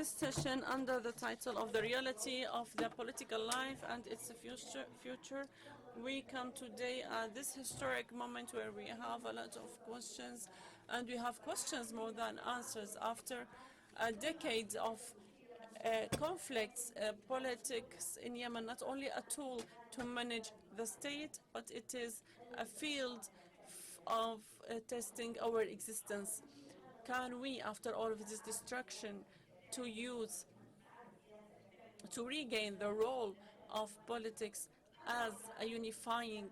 this session under the title of The Reality of the Political Life and its Future. We come today at this historic moment where we have a lot of questions, and we have questions more than answers. After a decade of conflicts, politics in Yemen, not only a tool to manage the state, but it is a field of testing our existence. Can we, after all of this destruction, to regain the role of politics as a unifying,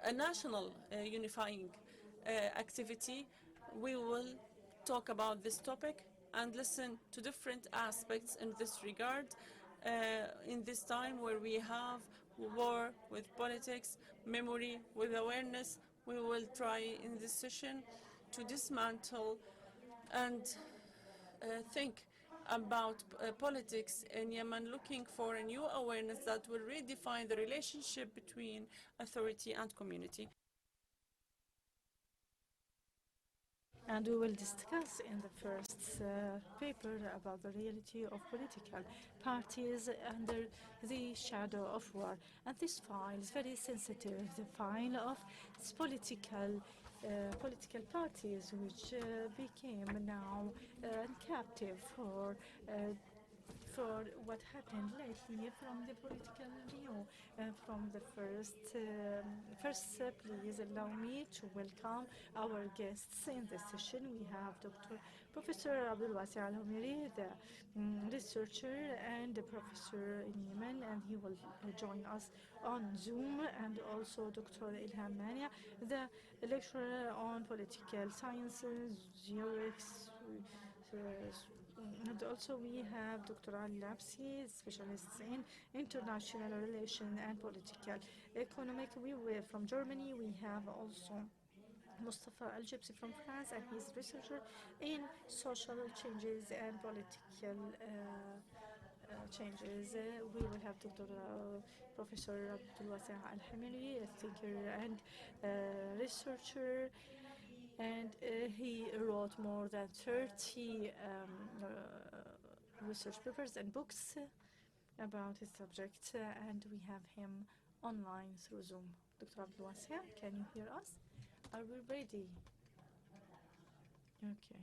a national unifying activity? We will talk about this topic and listen to different aspects in this regard. In this time where we have war with politics, memory with awareness, we will try in this session to dismantle and think about politics in Yemen, looking for a new awareness that will redefine the relationship between authority and community. And we will discuss in the first paper about the reality of political parties under the shadow of war. And this file is very sensitive, the file of political parties, which became now captive for what happened lately from the political view. From the first, please allow me to welcome our guests in this session. We have Professor Abdul Wasi Al-Humiri, the researcher and a professor in Yemen, and he will join us on Zoom, and also Dr. Ilham Mania, the lecturer on political sciences, Zurich. And also we have Dr. Ali Labsi, specialist in international relations and political economic. We were from Germany. We have also Mustafa Al-Jibsi from France, and he's a researcher in social changes and political changes. We will have Dr. Professor Abdul Wasi Al-Humiri, a thinker and researcher, and he wrote more than 30 research papers and books about his subject, and we have him online through Zoom. Dr. Abdul Wasi, can you hear us? Are we ready? Okay.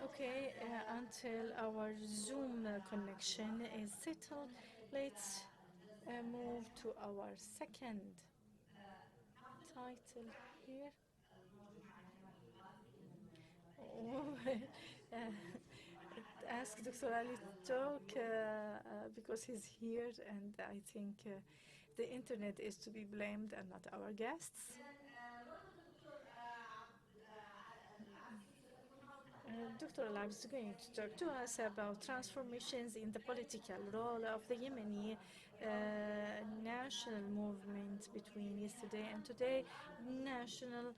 Okay, until our Zoom connection is settled, let's move to our second title here. Ask Dr. Ali to talk because he's here, and I think the internet is to be blamed and not our guests. Dr. Alab is going to talk to us about transformations in the political role of the Yemeni national movement between yesterday and today. National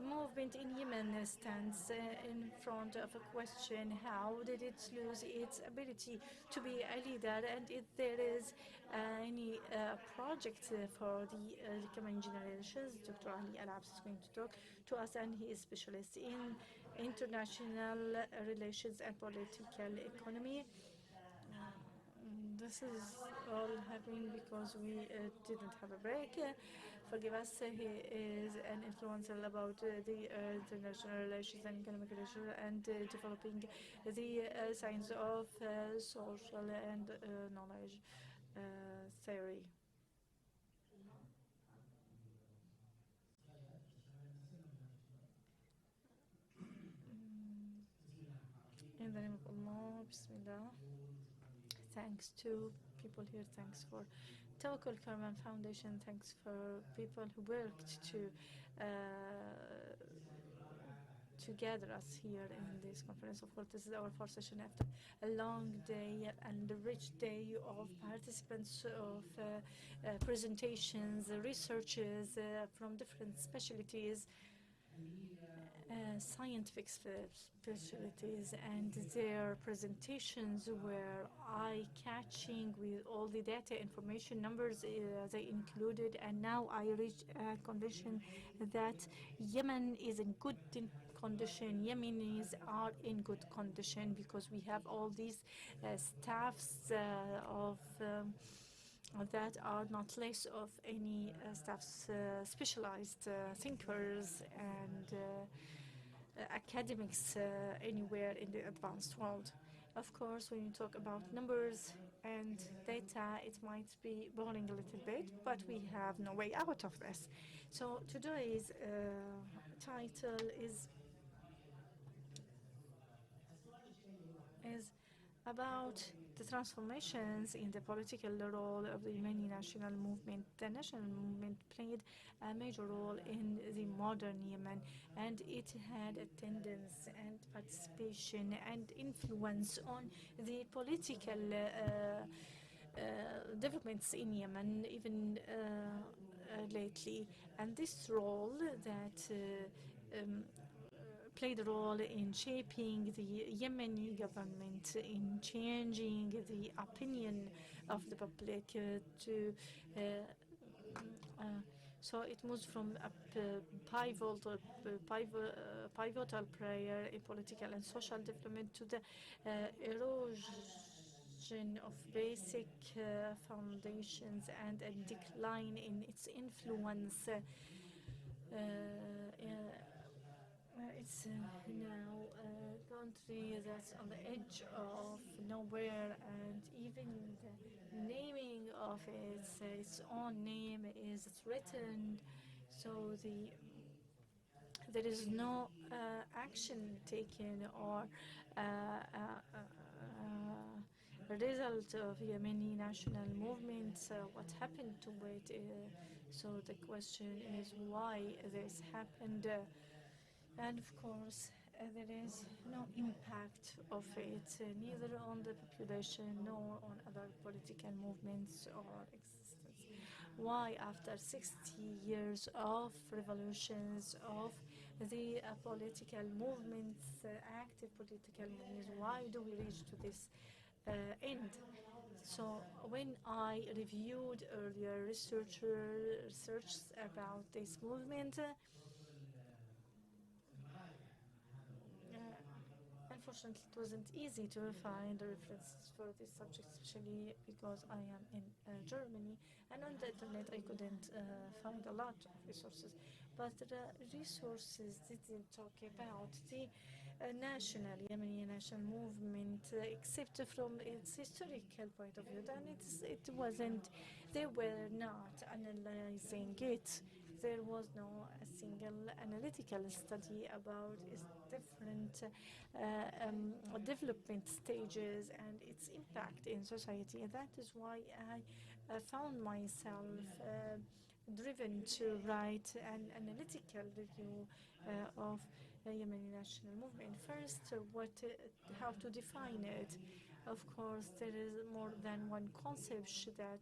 movement in Yemen stands in front of a question: how did it lose its ability to be a leader, and if there is any project for the coming generations? Dr. Ali Alab is going to talk to us, and he is specialist in international relations and political economy. This is all happening because we didn't have a break. Forgive us. He is an influencer about the international relations and economic relations, and developing the science of social and knowledge theory. In the name of Allah, Bismillah. Thanks to people here, thanks for Tawakkol Karman Foundation, thanks for people who worked to gather us here in this conference. Of course, this is our fourth session after a long day and a rich day of participants, of presentations, researchers from different specialties. scientific specialties, and their presentations were eye-catching with all the data, information, numbers they included. And now I reached a condition that Yemen is in good condition. Yemenis are in good condition because we have all these staffs of that are not less of any staffs, specialized thinkers and academics anywhere in the advanced world. Of course, when you talk about numbers and data, it might be boring a little bit, but we have no way out of this. So today's title is about the transformations in the political role of the Yemeni national movement. The national movement played a major role in the modern Yemen, and it had attendance and participation and influence on the political developments in Yemen, even lately. And this role that played a role in shaping the Yemeni government, in changing the opinion of the public so it moves from a pivotal player in political and social development to the erosion of basic foundations and a decline in its influence. It's now a country that's on the edge of nowhere, and even the naming of its own name is threatened. So there is no action taken or result of Yemeni national movement. What happened to it? So the question is why this happened. And of course, there is no impact of it, neither on the population nor on other political movements or existence. Why, after 60 years of revolutions, of the political movements, active political movements, why do we reach to this end? So when I reviewed earlier research about this movement, unfortunately, it wasn't easy to find references for this subject, especially because I am in Germany, and on the internet I couldn't find a lot of resources. But the resources didn't talk about the Yemeni national movement, except from its historical point of view. And it wasn't, they were not analyzing it. There was no single analytical study about its different development stages and its impact in society. And that is why I found myself driven to write an analytical review of the Yemeni national movement. First, how to define it. Of course, there is more than one concept that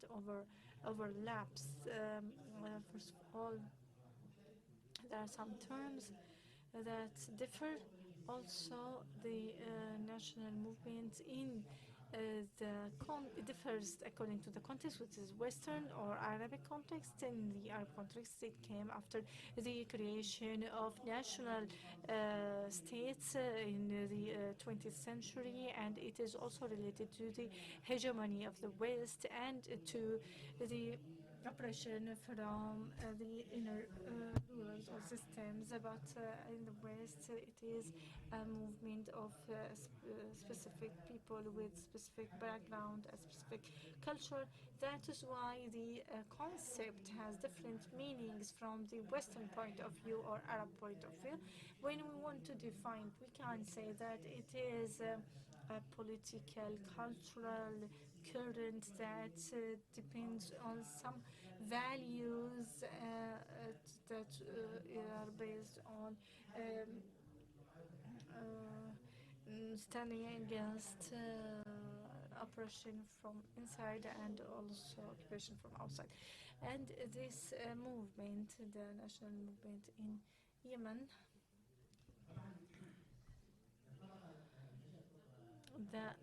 overlaps. First of all, there are some terms that differ. Also, the national movement in it differs according to the context, which is Western or Arabic context. In the Arab context, it came after the creation of national states in the 20th century, and it is also related to the hegemony of the West and to the oppression from the inner rulers or systems. But in the West, it is a movement of specific people with specific background, a specific culture. That is why the concept has different meanings from the Western point of view or Arab point of view. When we want to define it, we can say that it is a political, cultural current that depends on some values that are based on standing against oppression from inside and also occupation from outside. And this movement, the national movement in Yemen, the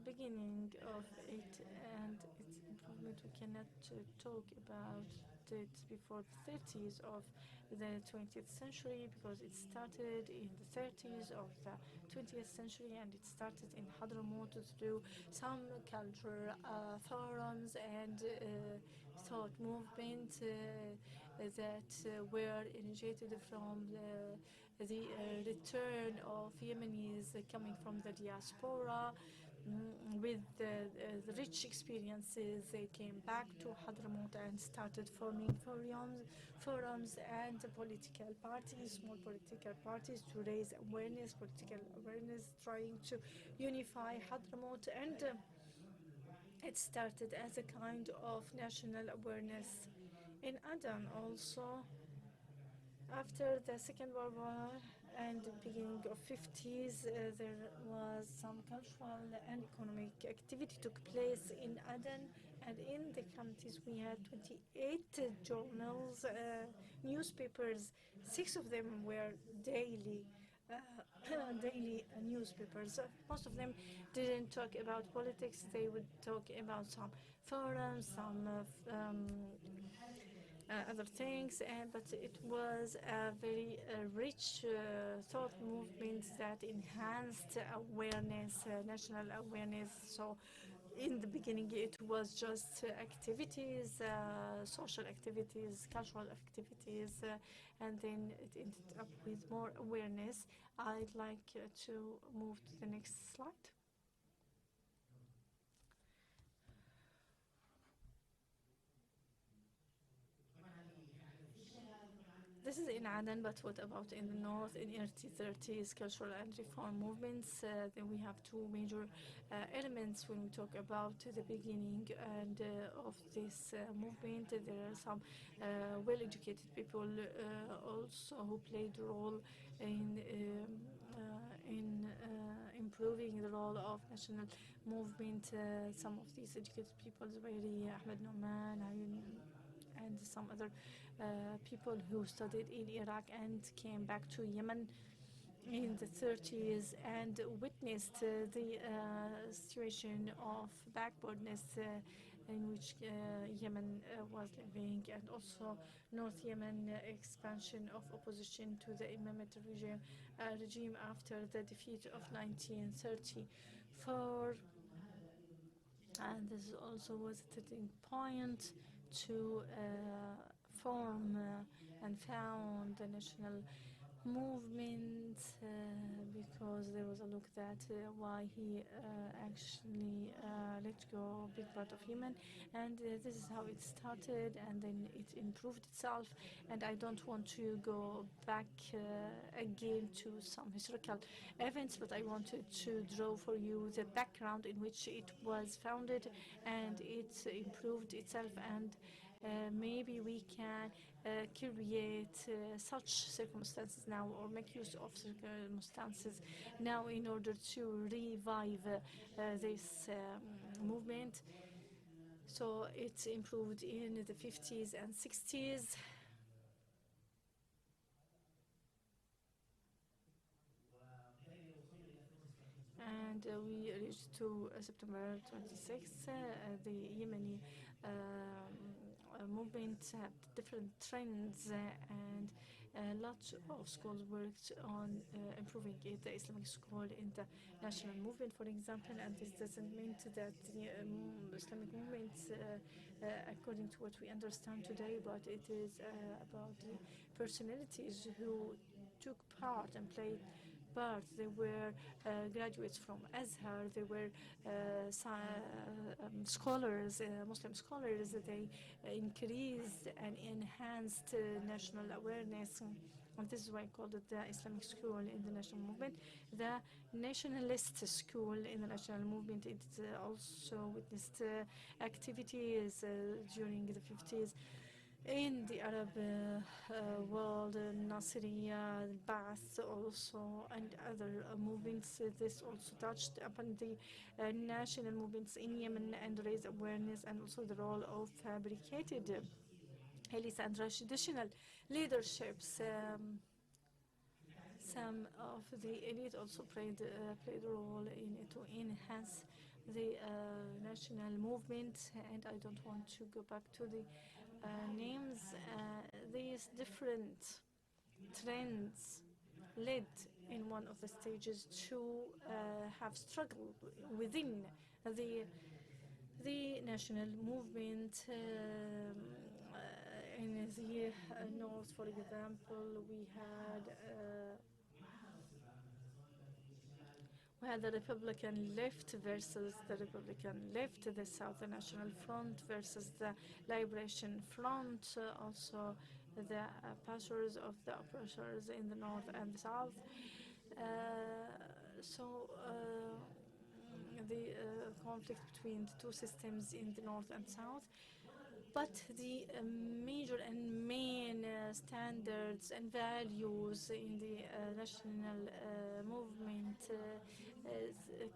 beginning of it and its improvement, we cannot talk about it before the 30s of the 20th century, because it started in the 30s of the 20th century, and it started in Hadramaut through some cultural forums and thought movement that were initiated from the return of Yemenis coming from the diaspora. With the rich experiences, they came back to Hadramaut and started forming forums and political parties, small political parties, to raise awareness, political awareness, trying to unify Hadramaut. And it started as a kind of national awareness. In Aden also, after the Second World War and the beginning of 50s, there was some cultural and economic activity took place in Aden, and in the counties we had 28 journals, newspapers. 6 of them were daily daily newspapers. Most of them didn't talk about politics. They would talk about some forums, some other things, but it was a very rich thought movement that enhanced awareness, national awareness. So in the beginning it was just activities, social activities, cultural activities, and then it ended up with more awareness. I'd like to move to the next slide. This is in Aden, but what about in the north, in early 30s, cultural and reform movements? Then we have 2 major elements when we talk about the beginning and of this movement. There are some well-educated people also who played a role in improving the role of national movement. Some of these educated people, Zubairi, Ahmed Nouman, and some other people who studied in Iraq and came back to Yemen in the 30s and witnessed the situation of backwardness in which Yemen was living, and also North Yemen expansion of opposition to the Imamate regime after the defeat of 1934. And this also was a turning point to form and found the national movement, because there was a look that why he actually let go a big part of Yemen, and this is how it started, and then it improved itself. And I don't want to go back again to some historical events, but I wanted to draw for you the background in which it was founded, and it improved itself, and maybe we can create such circumstances now, or make use of circumstances now, in order to revive this movement. So it improved in the 50s and 60s. And we reached to September 26th. The Yemeni movement had different trends, and a lot of schools worked on improving it. The Islamic school in the national movement, for example, and this doesn't mean that the Islamic movement, according to what we understand today, but it is about the personalities who took part and played part. They were graduates from Azhar. They were scholars, Muslim scholars. They increased and enhanced national awareness. And this is why I called it the Islamic school in the national movement. The nationalist school in the national movement, it also witnessed activities during the 50s in the Arab world, Nasiriya, Ba'ath also, and other movements. This also touched upon the national movements in Yemen and raised awareness, and also the role of fabricated elites and traditional leaderships. some of the elite also played a role in to enhance the national movement, and I don't want to go back to the names. These different trends led in one of the stages to have struggled within the national movement. In the north, for example, we had the Republican left versus the Republican left, the South National Front versus the Liberation Front, also the oppressors of the oppressors in the north and the south. The conflict between the two systems in the north and south. But the major and main standards and values in the national movement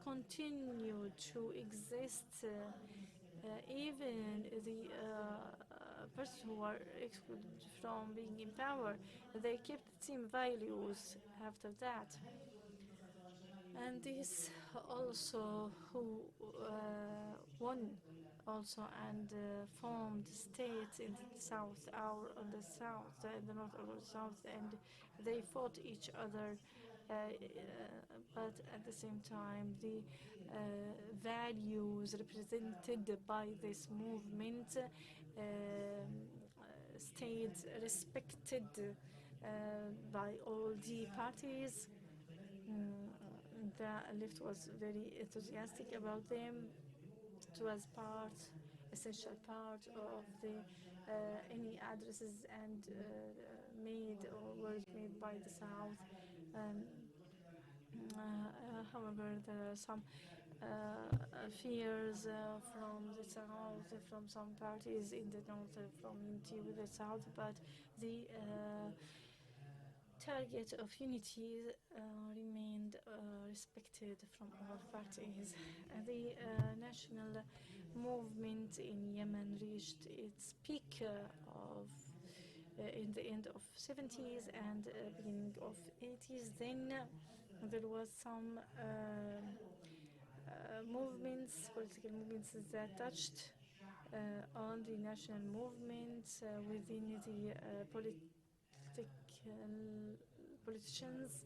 continue to exist. Even the persons who are excluded from being in power, they kept the same values after that. And this also who won also and formed states in the south or on the south, in the north or the south, and they fought each other. But at the same time, the values represented by this movement stayed respected by all the parties. The left was very enthusiastic about them. It was essential part of the any addresses and made or words made by the South. However, there are some fears from the South, from some parties in the North, from unity with the South, but the target of unity remained respected from all parties. The national movement in Yemen reached its peak in the end of 70s and beginning of 80s. Then there was some political movements that touched on the national movements within the politicians.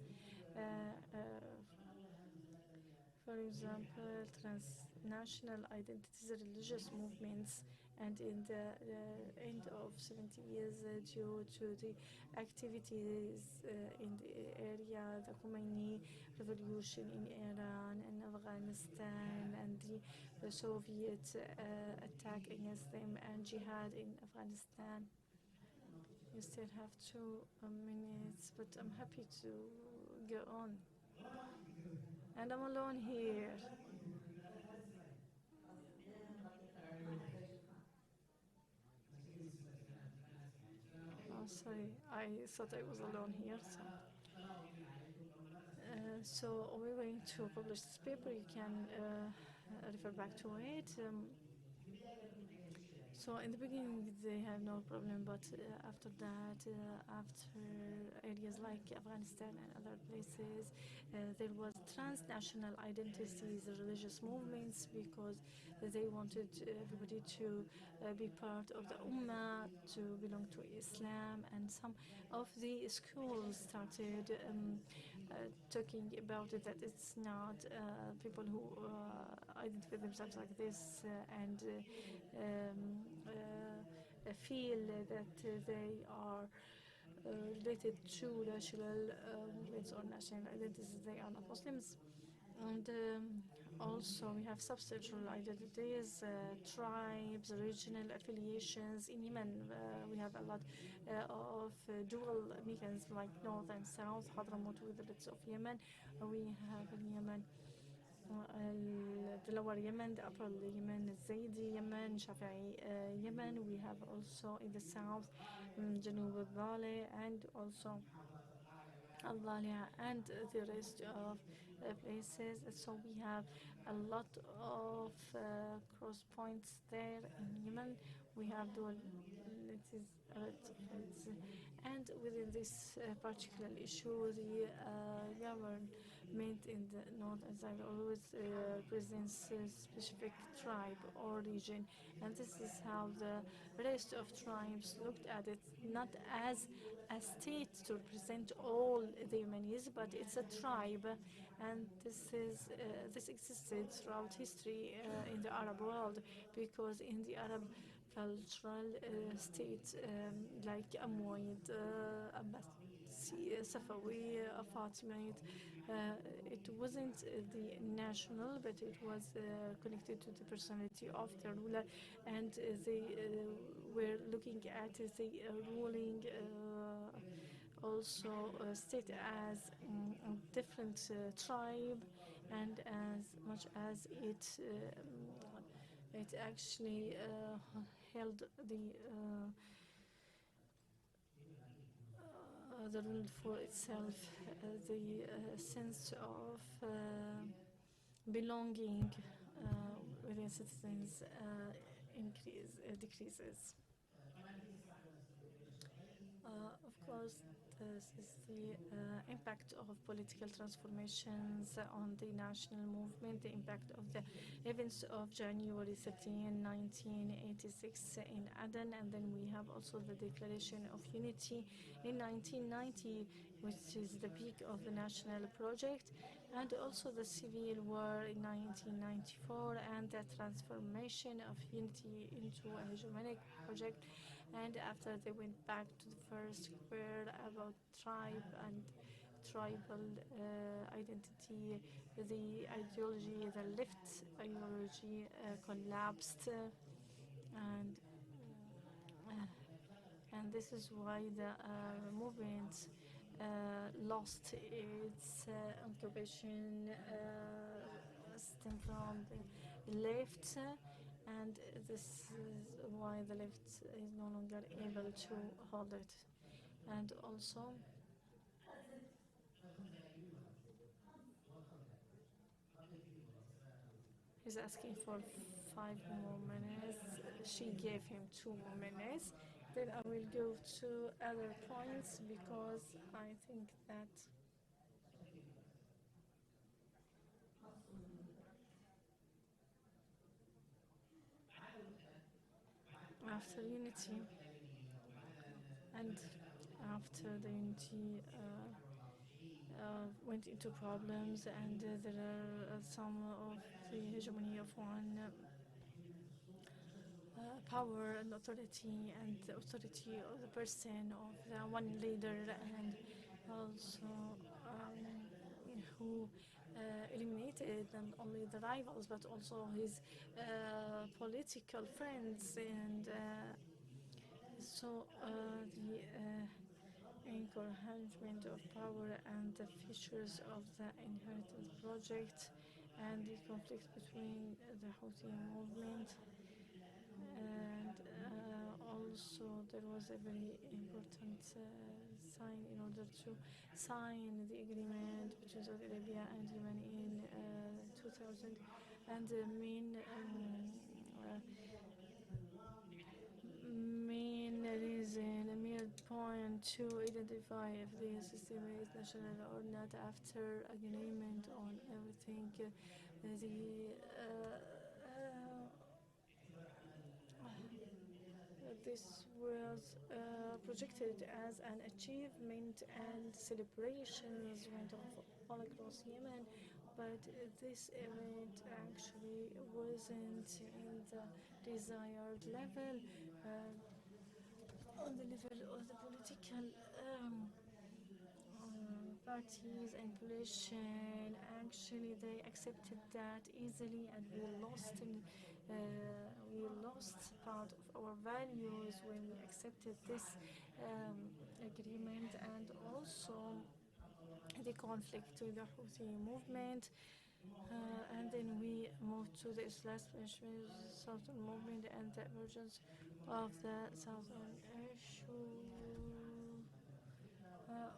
For example, transnational identities, religious movements, and in the end of 70s, due to the activities in the area, the Khomeini revolution in Iran and Afghanistan, and the Soviet attack against them, and jihad in Afghanistan. You still have 2 minutes, but I'm happy to go on. And I'm alone here. Oh, sorry, I thought I was alone here. So we're going to publish this paper. You can refer back to it. So in the beginning they had no problem, but after that, after areas like Afghanistan and other places, there was transnational identities, religious movements, because they wanted everybody to be part of the Ummah, to belong to Islam, and some of the schools started talking about it, that it's not people who identify themselves like this and feel that they are related to national movements or national identities. They are not Muslims. And also we have subcultural identities, tribes, regional affiliations. In Yemen, we have a lot of dual mechanisms like North and South, Hadramaut with the bits of Yemen. We have in Yemen the lower Yemen, the upper Yemen, Zaydi Yemen, Shafi'i Yemen. We have also in the south Janub al-Dhali and also al-Dhalia and the rest of places. So we have a lot of cross points there in Yemen. We have dual And within this particular issue, the government in the north and south always presents a specific tribe or region, and this is how the rest of tribes looked at it, not as a state to represent all the Yemenis, but it's a tribe, and this existed throughout history in the Arab world, because in the Arab cultural state like Umayyad, Abbasi, Safawi, Fatimid, it wasn't the national, but it was connected to the personality of the ruler, and they were looking at the ruling also state as a different tribe, and as much as it actually held the rule for itself, the sense of belonging within citizens decreases. Of course, this is the impact of political transformations on the national movement, the impact of the events of January 13, 1986 in Aden, and then we have also the Declaration of Unity in 1990, which is the peak of the national project, and also the Civil War in 1994, and the transformation of unity into a hegemonic project. And after they went back to the first square about tribe and tribal identity, the ideology, the left ideology collapsed, and this is why the movement lost its occupation stem from the left, and this is why the left is no longer able to hold it. And also he's asking for 5 more minutes. She gave him 2 more minutes. Then I will go to other points, because I think that after unity and after the unity went into problems, and there are some of the hegemony of one power and authority, and the authority of the person, of the one leader, and also who eliminated not only the rivals but also his political friends, and so the encouragement of power and the features of the inheritance project, and the conflict between the Houthi movement, and also there was a very important sign in order to sign the agreement between Saudi Arabia and Yemen in 2000, and the main reason, a main point to identify if the system is national or not after agreement on everything. This was projected as an achievement, and celebrations went off all across Yemen, but this event actually wasn't in the desired level, on the level of the political parties and coalition. Actually, they accepted that easily, and we lost part of our values when we accepted this agreement, and also the conflict with the Houthi movement, and then we moved to the Islamic Southern movement and the emergence of the Southern issue.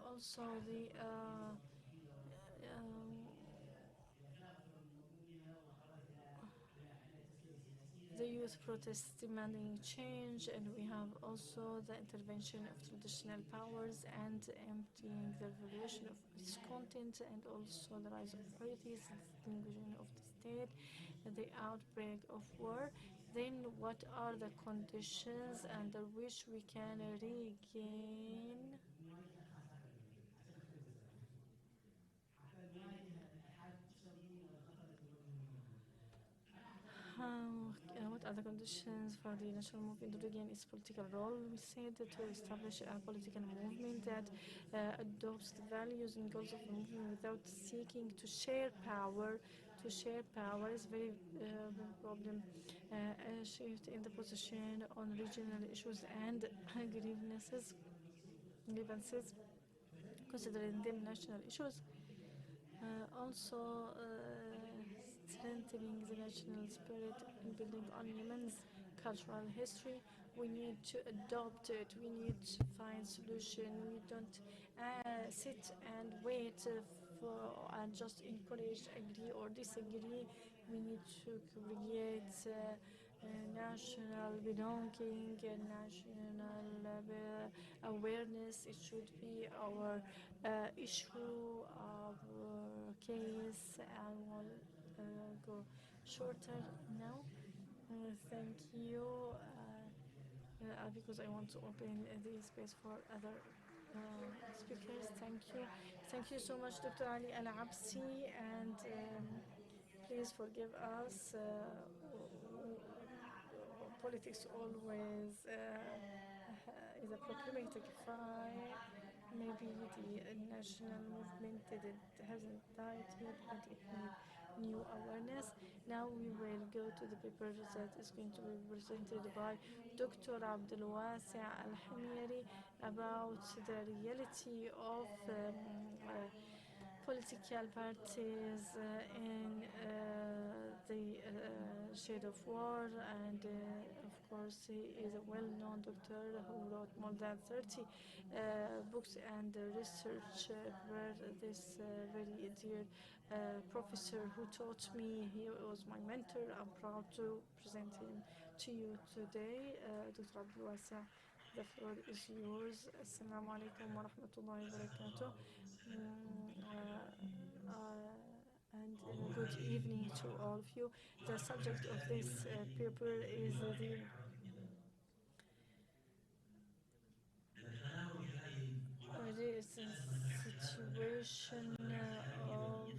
Also the youth protests demanding change, and we have also the intervention of traditional powers and emptying the revolution of its content, and also the rise of authorities, the extinguishing of the state, the outbreak of war. Then what are the conditions under which we can regain what are the conditions for the national movement to regain its political role? We said that to establish a political movement that adopts the values and goals of the movement without seeking to share power. To share power is very big problem. A shift in the position on regional issues and grievances, considering them national issues. Also strengthening the national spirit and building on Yemen's cultural history. We need to adopt it. We need to find solution. We don't sit and wait for and just encourage, agree or disagree. We need to create national belonging and national awareness. It should be our issue, our case. I will go shorter now. Thank you, because I want to open the space for other speakers. Thank you so much, Dr. Ali Al Absi, and please forgive us. Politics always is a proclamatic fire. Maybe the national movement hasn't died yet, but it needs new awareness. Now we will go to the paper that is going to be presented by Dr. Abdul Wasi Al Hamiri about the reality of political parties in the shade of war, and of course he is a well-known doctor who wrote more than 30 books and research where this very dear professor who taught me. He was my mentor. I'm proud to present him to you today. Dr. Abdul Wasi, the floor is yours. Assalamu alaikum wa rahmatullahi wa barakatuh. And good evening to all of you. The subject of this paper is the situation of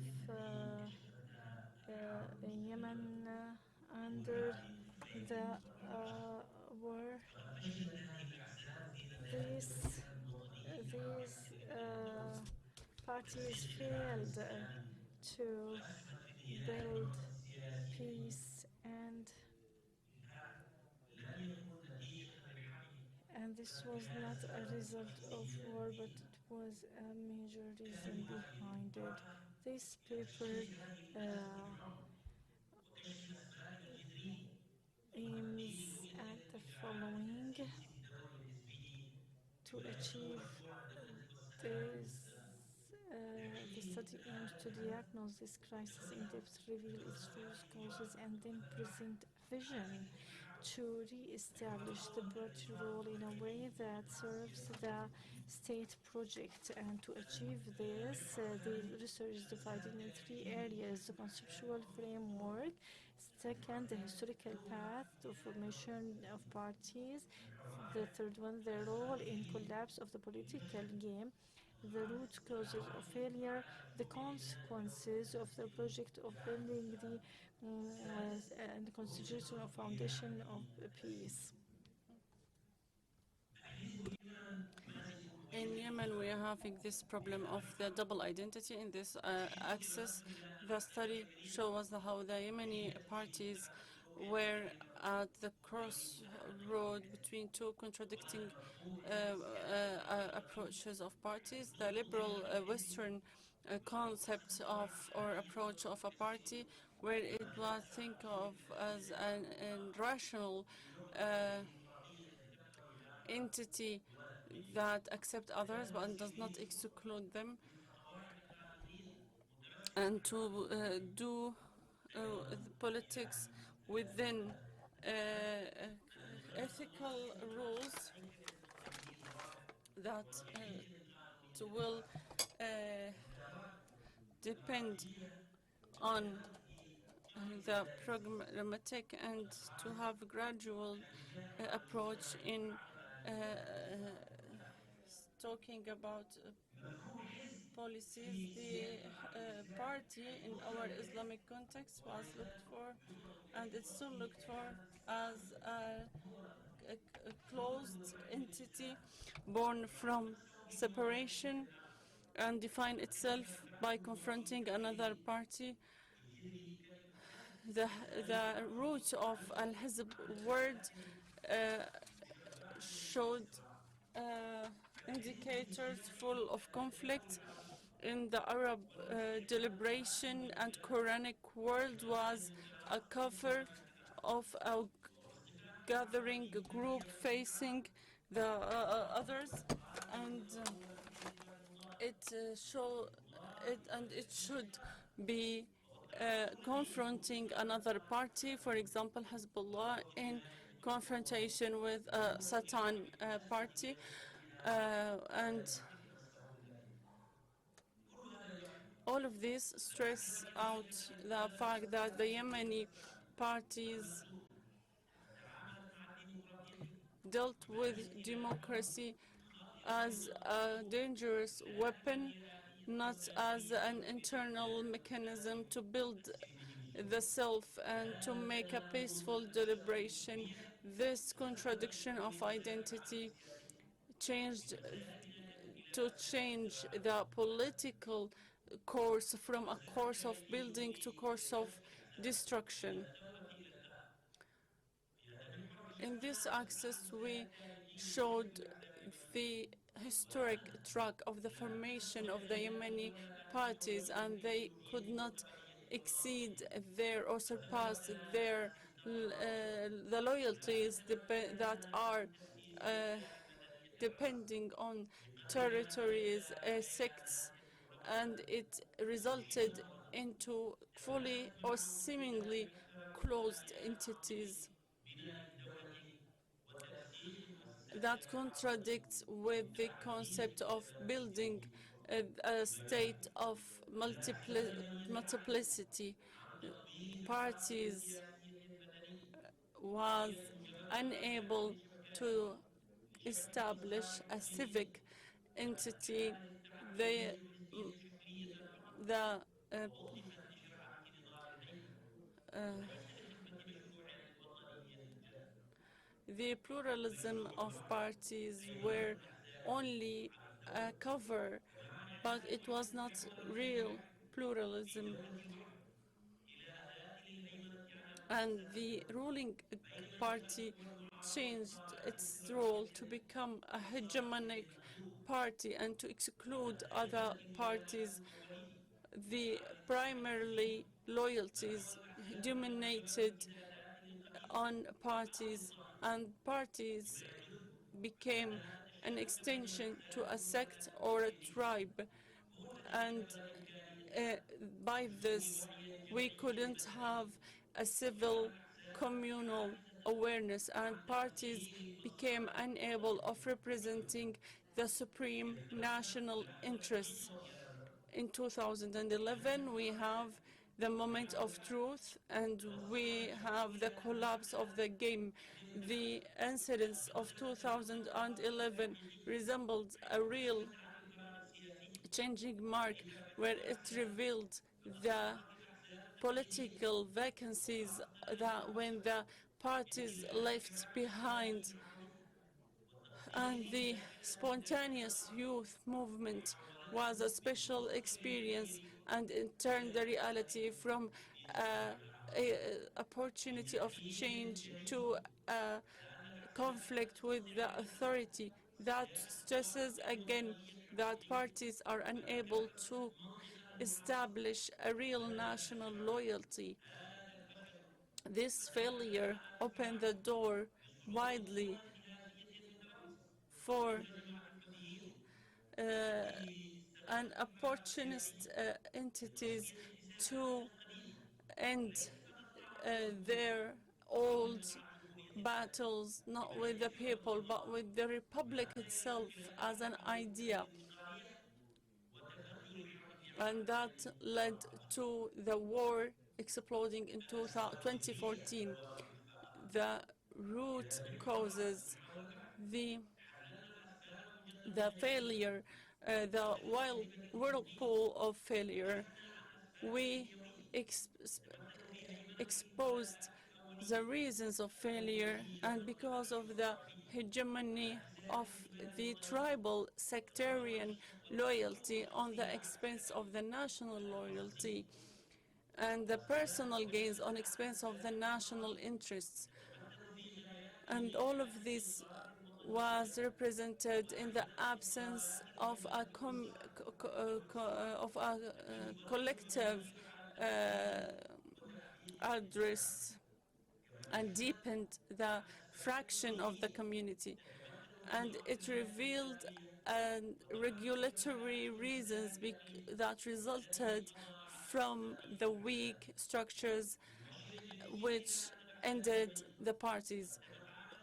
Yemen under the war. These parties failed to build peace, and this was not a result of war, but it was a major reason behind it. This paper aims at the following: to achieve this. The study aims to diagnose this crisis in depth, reveal its root causes, and then present a vision to re-establish the party role in a way that serves the state project. And to achieve this, the research is divided in three areas: the conceptual framework, second, the historical path to formation of parties, the third one, the role in collapse of the political game, the root causes of failure, the consequences of the project of building the and constitutional foundation of peace. In Yemen, we are having this problem of the double identity in this axis. The study shows how the Yemeni parties were at the crossroad between two contradicting approaches of parties. The liberal Western concept of or approach of a party, where it was think of as an rational entity that accepts others but does not exclude them, and to do the politics within ethical rules that will depend on the programmatic and to have a gradual approach in talking about policies. The party in our Islamic context was looked for, and it's still looked for, as a closed entity born from separation and define itself by confronting another party. The root of al-Hizb word showed indicators full of conflict in the Arab deliberation and Quranic world was a cover of a gathering group facing the others, and it should be confronting another party, for example Hezbollah, in confrontation with a Satan party, and all of this stress out the fact that the Yemeni parties dealt with democracy as a dangerous weapon, not as an internal mechanism to build the self and to make a peaceful deliberation. This contradiction of identity changed to change the political course from a course of building to course of destruction. In this axis, we showed the historic track of the formation of the Yemeni parties, and they could not exceed their or surpass their the loyalties that are depending on territories, sects, and it resulted into fully or seemingly closed entities that contradicts with the concept of building a state of multiplicity. Parties was unable to establish a civic entity. The the pluralism of parties were only a cover, but it was not real pluralism. And the ruling party changed its role to become a hegemonic party and to exclude other parties. The primarily loyalties dominated on parties, and parties became an extension to a sect or a tribe, and by this we couldn't have a civil communal awareness, and parties became unable of representing the supreme national interests. In 2011 we have the moment of truth, and we have the collapse of the game. The incidents of 2011 resembled a real changing mark, where it revealed the political vacancies that when the parties left behind, and the spontaneous youth movement was a special experience, and it turned the reality from an opportunity of change to a conflict with the authority. That stresses again that parties are unable to establish a real national loyalty. This failure opened the door widely for an opportunist entities to end their old battles not with the people but with the republic itself as an idea, and that led to the war exploding in 2014. The root causes, the failure, the whirlpool of failure. We exposed the reasons of failure, and because of the hegemony of the tribal sectarian loyalty on the expense of the national loyalty, and the personal gains on expense of the national interests. And all of this was represented in the absence of a collective address, and deepened the fraction of the community. And it revealed regulatory reasons that resulted from the weak structures which ended the parties.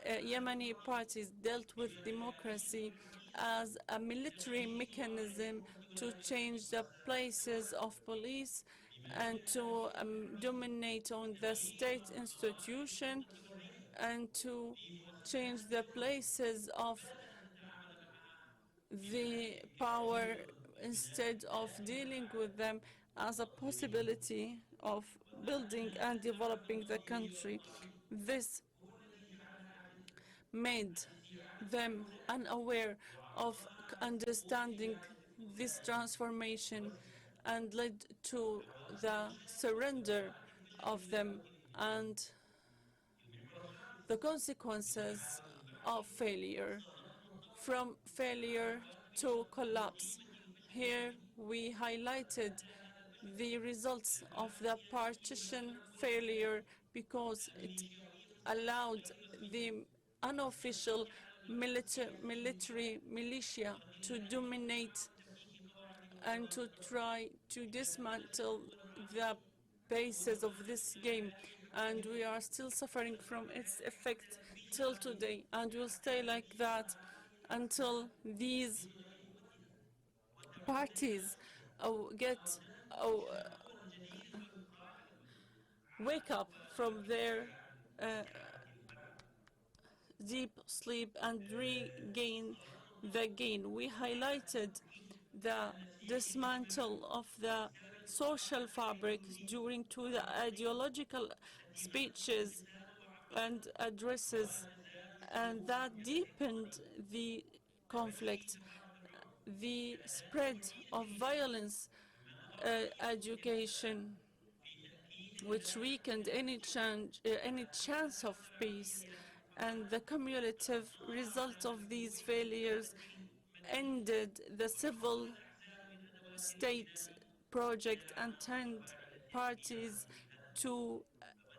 Yemeni parties dealt with democracy as a military mechanism to change the places of police and to dominate on the state institution and to change the places of the power instead of dealing with them as a possibility of building and developing the country. This made them unaware of understanding this transformation and led to the surrender of them and the consequences of failure. From failure to collapse. Here we highlighted the results of the partition failure because it allowed the unofficial military militia to dominate and to try to dismantle the basis of this game, and we are still suffering from its effect till today, and will stay like that until these parties wake up from their deep sleep and regain the gain. We highlighted the dismantle of the social fabric during the ideological speeches and addresses, and that deepened the conflict, the spread of violence, education, which weakened any chance of peace, and the cumulative result of these failures ended the civil state project and turned parties to,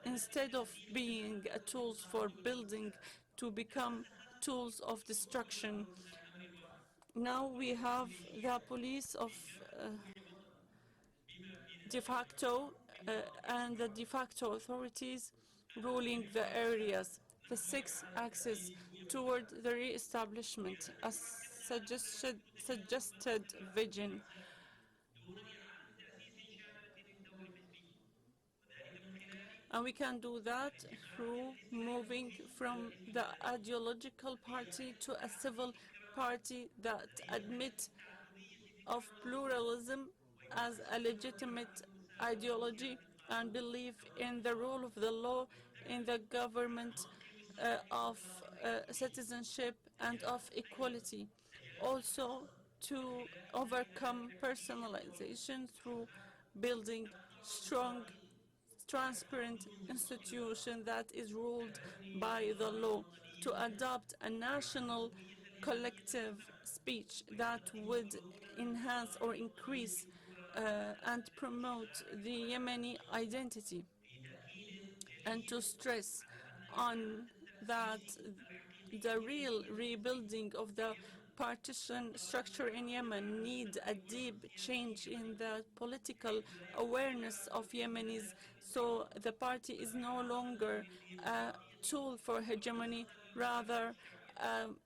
instead of being tools for building, to become tools of destruction. Now we have the police of de facto and the de facto authorities ruling the areas. The sixth axis toward the re-establishment, a suggested vision. And we can do that through moving from the ideological party to a civil party that admits of pluralism as a legitimate ideology and believe in the rule of the law, in the government of citizenship and of equality. Also to overcome personalization through building strong, transparent institution that is ruled by the law, to adopt a national collective speech that would enhance or increase and promote the Yemeni identity, and to stress on that the real rebuilding of the partition structure in Yemen need a deep change in the political awareness of Yemenis, so the party is no longer a tool for hegemony, rather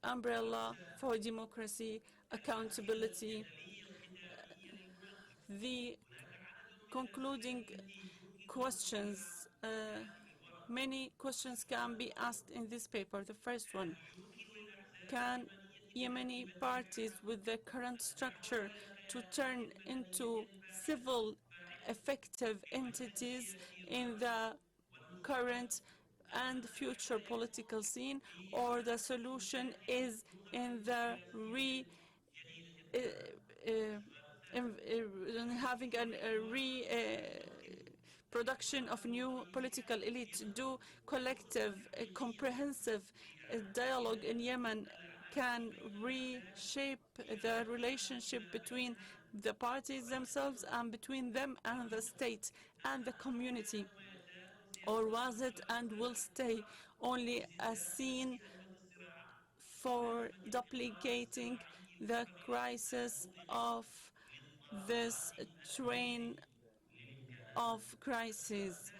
umbrella for democracy, accountability. The concluding questions, many questions can be asked in this paper. The first one, can Yemeni parties with the current structure to turn into civil effective entities in the current and future political scene, or the solution is in the having a production of new political elite to do collective, comprehensive dialogue in Yemen can reshape the relationship between the parties themselves and between them and the state and the community? Or was it and will stay only a scene for duplicating the crisis of this train of crises?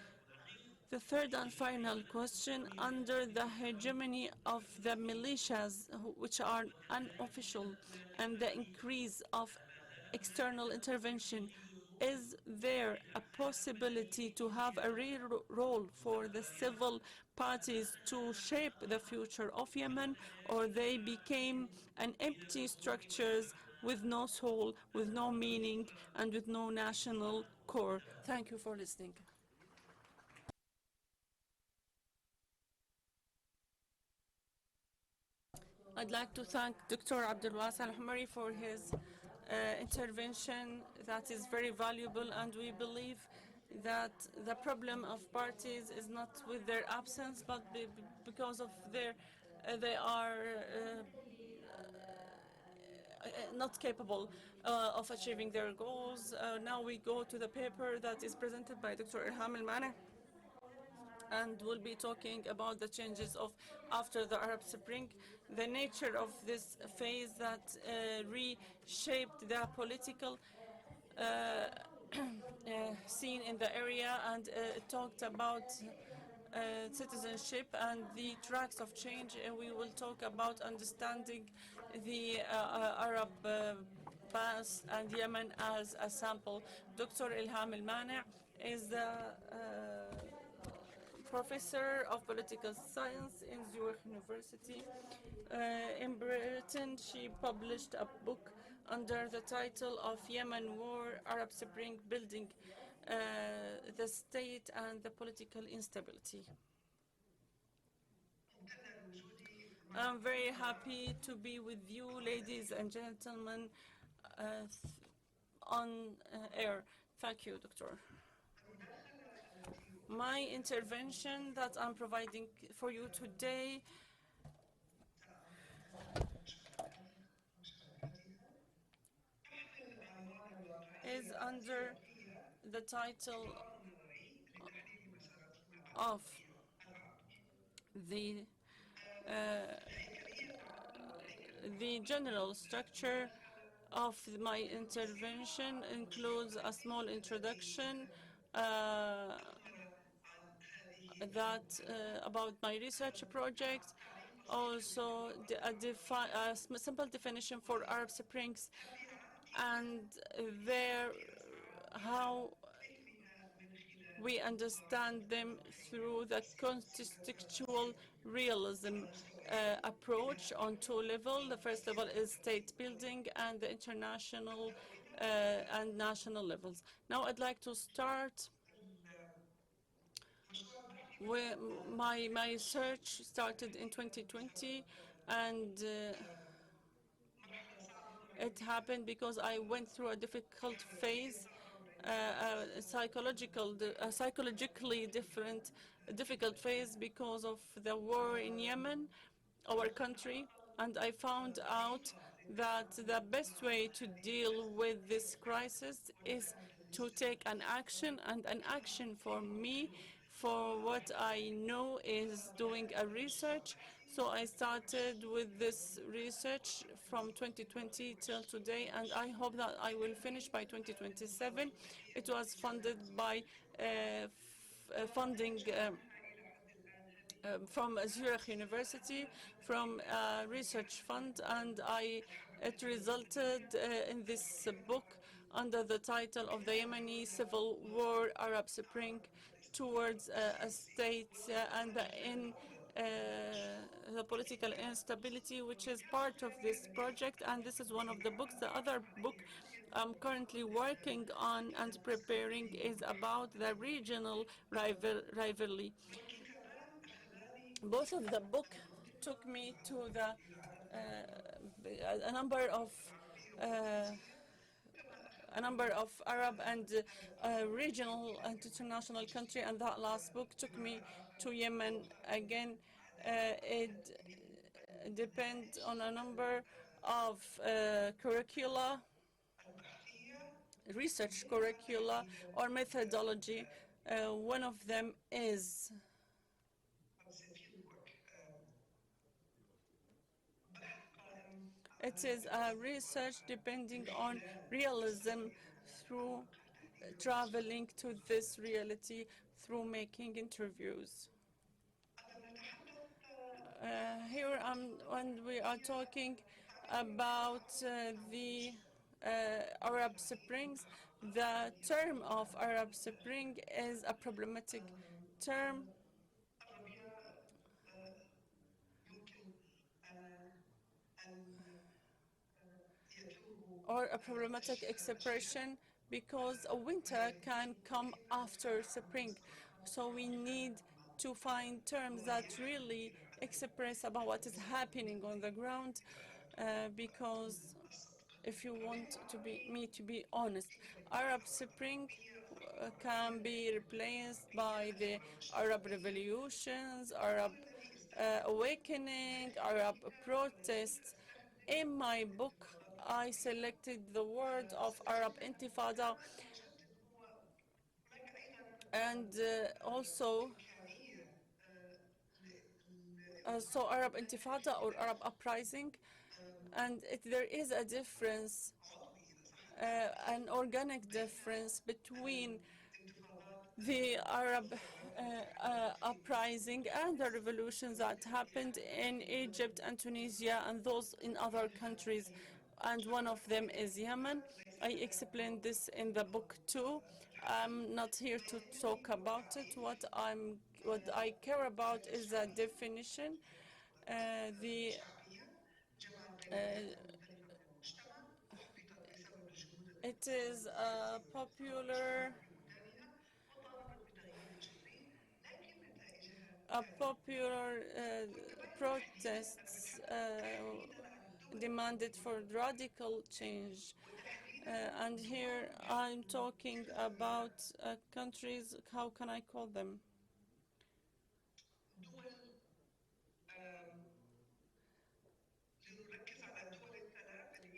The third and final question, under the hegemony of the militias, which are unofficial, and the increase of external intervention, is there a possibility to have a real role for the civil parties to shape the future of Yemen, or they became an empty structures with no soul, with no meaning, and with no national core? Thank you for listening. I'd like to thank Dr. Abdelwasi Al-Humari for his intervention that is very valuable, and we believe that the problem of parties is not with their absence, but because of their they are not capable of achieving their goals. Now we go to the paper that is presented by Dr. Ilham Al-Mani, and we'll be talking about the changes of after the Arab Spring, the nature of this phase that reshaped the political scene in the area, and talked about citizenship and the tracks of change. We will talk about understanding the Arab past and Yemen as a sample. Dr. Ilham Al-Mani is the professor of political science in Zurich University. In Britain, she published a book under the title of Yemen War, Arab Spring, Building the State and the Political Instability. I'm very happy to be with you, ladies and gentlemen, on air. Thank you, Doctor. My intervention that I'm providing for you today is under the title of the general structure of my intervention includes a small introduction about my research project, also a simple definition for Arab Springs, and how we understand them through the contextual realism approach on two levels. The first level is state building and the international and national levels. Now I'd like to start with my research started in 2020, and it happened because I went through a difficult phase, a psychologically difficult phase because of the war in Yemen, our country, and I found out that the best way to deal with this crisis is to take an action, and an action for me, for what I know, is doing a research. So I started with this research from 2020 till today, and I hope that I will finish by 2027. It was funded by funding from Zurich University, from a research fund, and it resulted in this book under the title of the Yemeni Civil War, Arab Spring towards a state and the political instability, which is part of this project. And this is one of the books. The other book I'm currently working on and preparing is about the regional rivalry. Both of the book took me to a number of Arab and regional and international country, and that last book took me to Yemen again. It depends on a number of curricula, research curricula or methodology. One of them is it is a research depending on realism through traveling to this reality through making interviews. Here when we are talking about the Arab Springs, the term of Arab Spring is a problematic term. Or a problematic expression, because a winter can come after spring. So we need to find terms that really express about what is happening on the ground, because if you want me to be honest, Arab Spring can be replaced by the Arab revolutions, Arab awakening, Arab protests. In my book, I selected the word of Arab Intifada, and also so Arab Intifada or Arab uprising, and there is a difference, an organic difference between the Arab uprising and the revolutions that happened in Egypt and Tunisia and those in other countries, and one of them is Yemen. I explained this in the book too. I'm not here to talk about it. What I care about is the definition. It is a popular protests demanded for radical change. And here I'm talking about countries, how can I call them?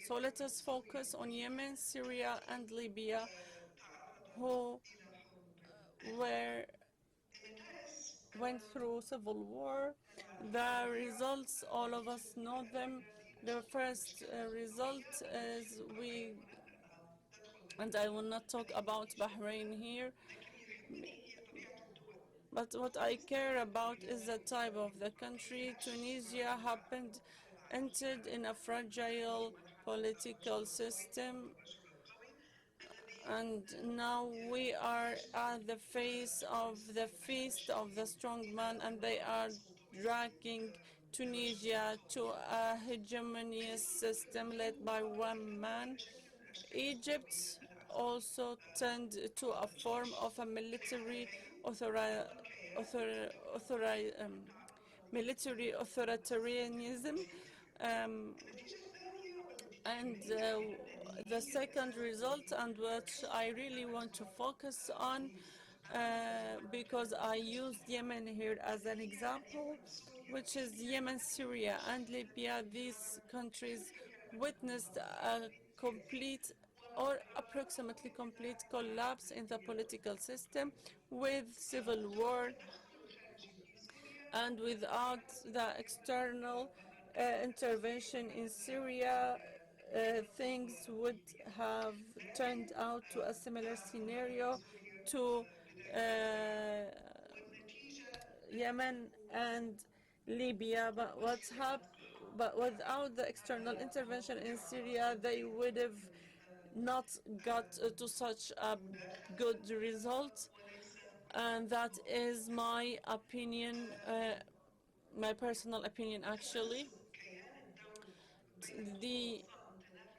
So let us focus on Yemen, Syria, and Libya, who went through civil war. The results, all of us know them. The first result is and I will not talk about Bahrain here, but what I care about is the type of the country. Tunisia entered in a fragile political system, and now we are at the face of the feast of the strong man, and they are dragging Tunisia to a hegemonious system led by one man. Egypt also turned to a form of a military authoritarianism. And the second result, and what I really want to focus on, because I used Yemen here as an example, which is Yemen, Syria, and Libya. These countries witnessed a complete or approximately complete collapse in the political system, with civil war, and without the external intervention in Syria, things would have turned out to a similar scenario to Yemen and Libya, but without the external intervention in Syria, they would have not got to such a good result. And that is my opinion, my personal opinion actually. The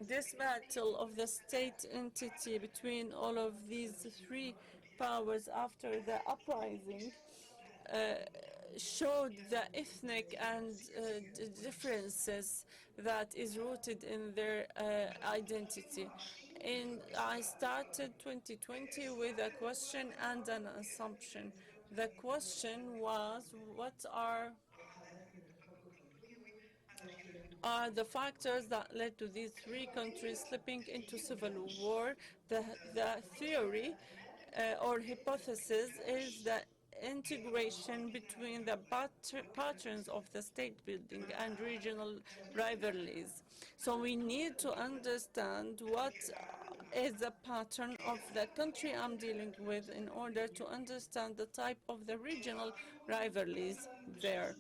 dismantle of the state entity between all of these three powers after the uprising showed the ethnic and differences that is rooted in their identity. And I started 2020 with a question and an assumption. The question was, what are the factors that led to these three countries slipping into civil war? The theory or hypothesis is that integration between the patterns of the state building and regional rivalries. So we need to understand what is the pattern of the country I'm dealing with in order to understand the type of the regional rivalries there.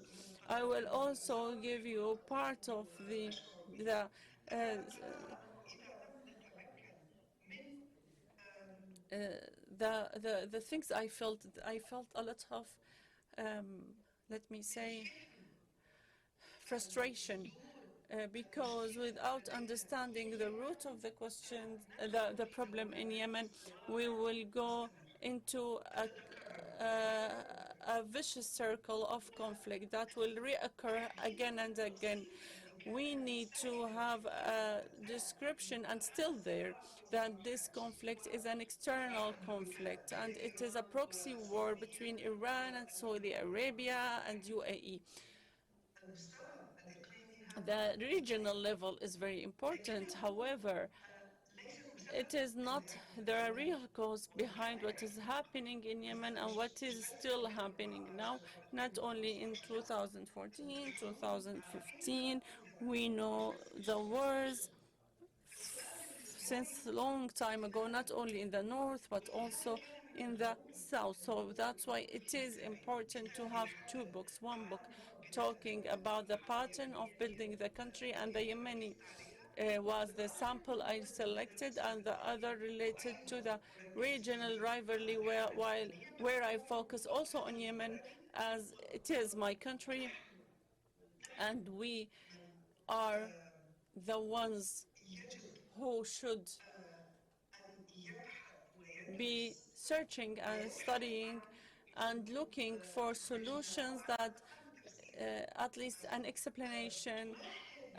I will also give you part of the uh, uh, the things I felt. I felt a lot of let me say frustration because without understanding the root of the question, the problem in Yemen, we will go into a vicious circle of conflict that will reoccur again and again. We need to have a description, and still there, that this conflict is an external conflict and it is a proxy war between Iran and Saudi Arabia and UAE. The regional level is very important. However, it is not the real cause behind what is happening in Yemen and what is still happening now, not only in 2014, 2015. We know the wars since a long time ago, not only in the north, but also in the south. So that's why it is important to have two books. One book talking about the pattern of building the country, and the Yemeni was the sample I selected, and the other related to the regional rivalry where I focus also on Yemen, as it is my country and we are the ones who should be searching and studying and looking for solutions that at least an explanation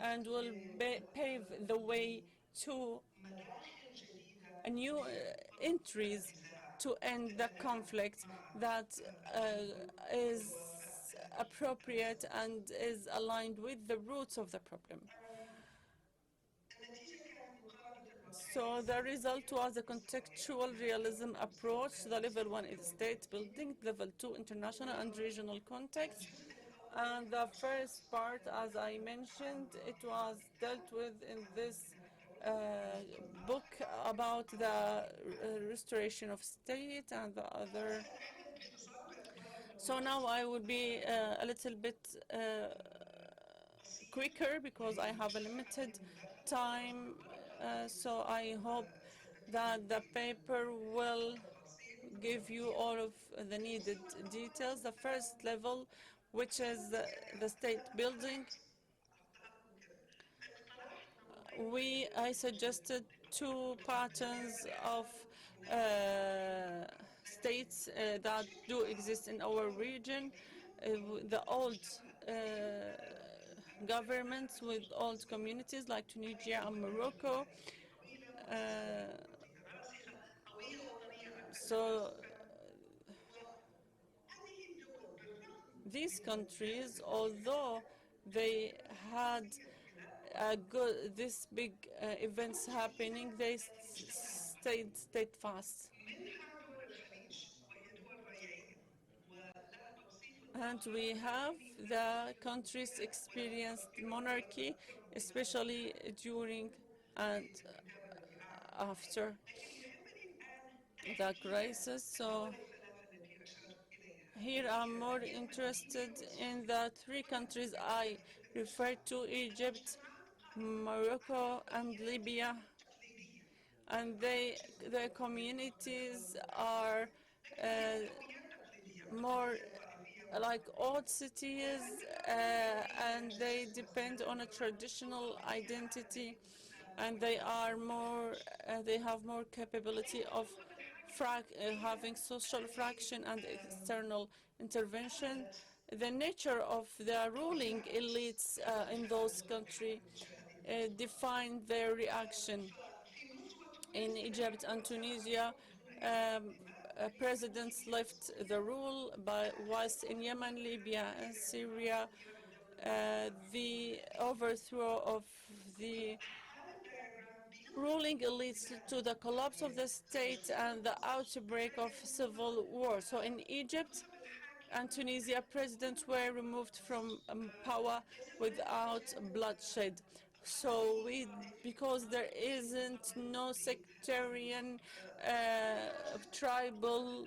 and will pave the way to a new entries to end the conflict that is appropriate and is aligned with the roots of the problem. So the result was a contextual realism approach. The level 1 is state building, level 2 international and regional context. And the first part, as I mentioned, it was dealt with in this book about the restoration of state and the other. So now I will be a little bit quicker because I have a limited time. So I hope that the paper will give you all of the needed details. The first level, which is the state building, I suggested two patterns of states that do exist in our region. The old governments with old communities like Tunisia and Morocco. So these countries, although they had this big events happening, they stayed steadfast. And we have the countries experienced monarchy, especially during and after the crisis. So Here I'm more interested in the three countries I referred to: Egypt, Morocco, and Libya. And their communities are more like old cities, and they depend on a traditional identity, and they are more, they have more capability of having social fraction and external intervention. The nature of the ruling elites in those countries define their reaction. In Egypt and Tunisia, presidents left the rule, but whilst in Yemen, Libya, and Syria, the overthrow of the ruling leads to the collapse of the state and the outbreak of civil war. So in Egypt and Tunisia, presidents were removed from power without bloodshed. So because there isn't no sectarian, tribal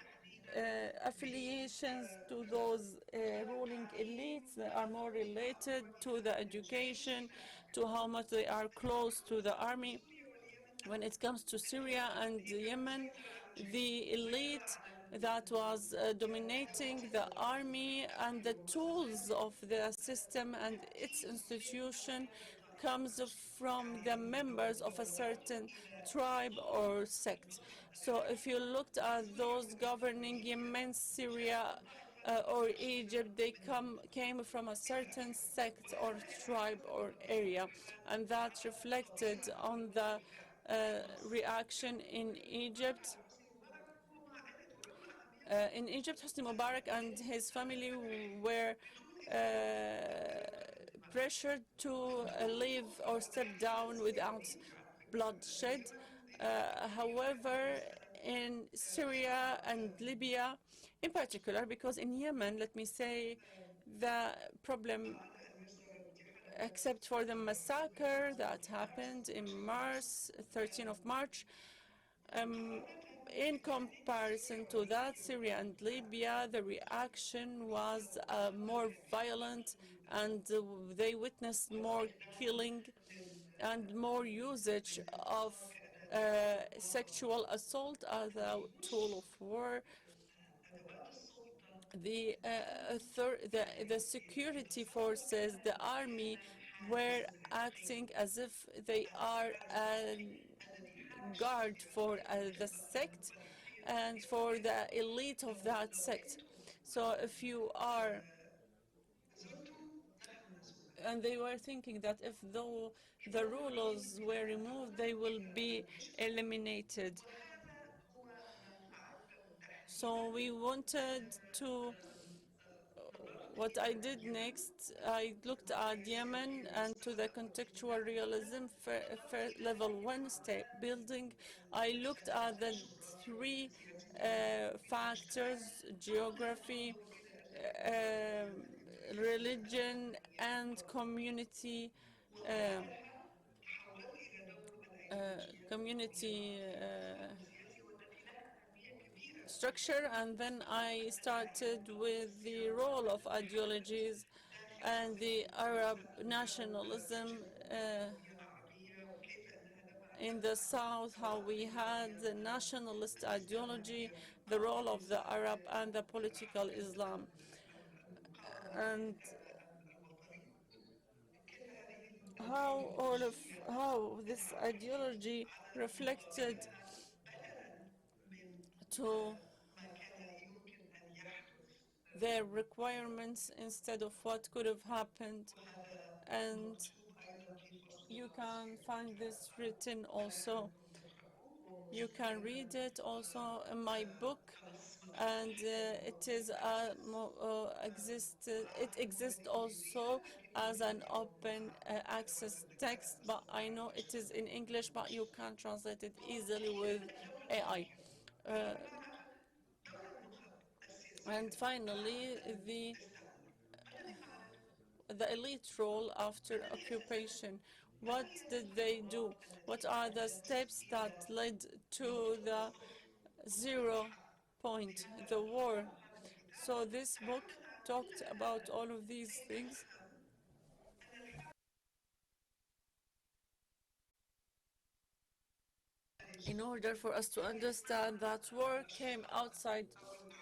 affiliations to those ruling elites, that are more related to the education, to how much they are close to the army. When it comes to Syria and Yemen, the elite that was dominating the army and the tools of the system and its institution comes from the members of a certain tribe or sect. So if you looked at those governing Yemen, Syria, or Egypt, they came from a certain sect or tribe or area, and that reflected on the reaction in Egypt. In Egypt, Hosni Mubarak and his family were pressured to leave or step down without bloodshed. However, in Syria and Libya in particular, because in Yemen, let me say, the problem, except for the massacre that happened in March, 13th of March, in comparison to that, Syria and Libya, the reaction was more violent, and they witnessed more killing and more usage of sexual assault as a tool of war. The security forces, the army, were acting as if they are a guard for the sect and for the elite of that sect. So if you are, and they were thinking that if though the rulers were removed, they will be eliminated. So we wanted to, what I did next, I looked at Yemen and to the contextual realism, level 1 state building. I looked at the three factors: geography, religion, and community community structure, and then I started with the role of ideologies and the Arab nationalism in the south, how we had the nationalist ideology, the role of the Arab and the political Islam, and how this ideology reflected to their requirements instead of what could have happened. And you can find this written also. You can read it also in my book, and it exists also as an open access text, but I know it is in English, but you can translate it easily with AI. And finally, the elite role after occupation. What did they do? What are the steps that led to the 0 point, the war? So this book talked about all of these things in order for us to understand that war came outside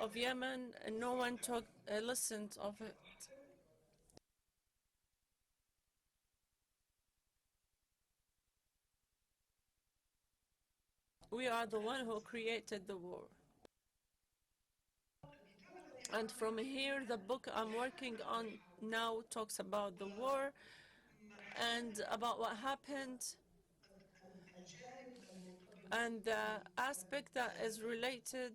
of Yemen and no one listened of it. We are the one who created the war. And from here, the book I'm working on now talks about the war and about what happened and the aspect that is related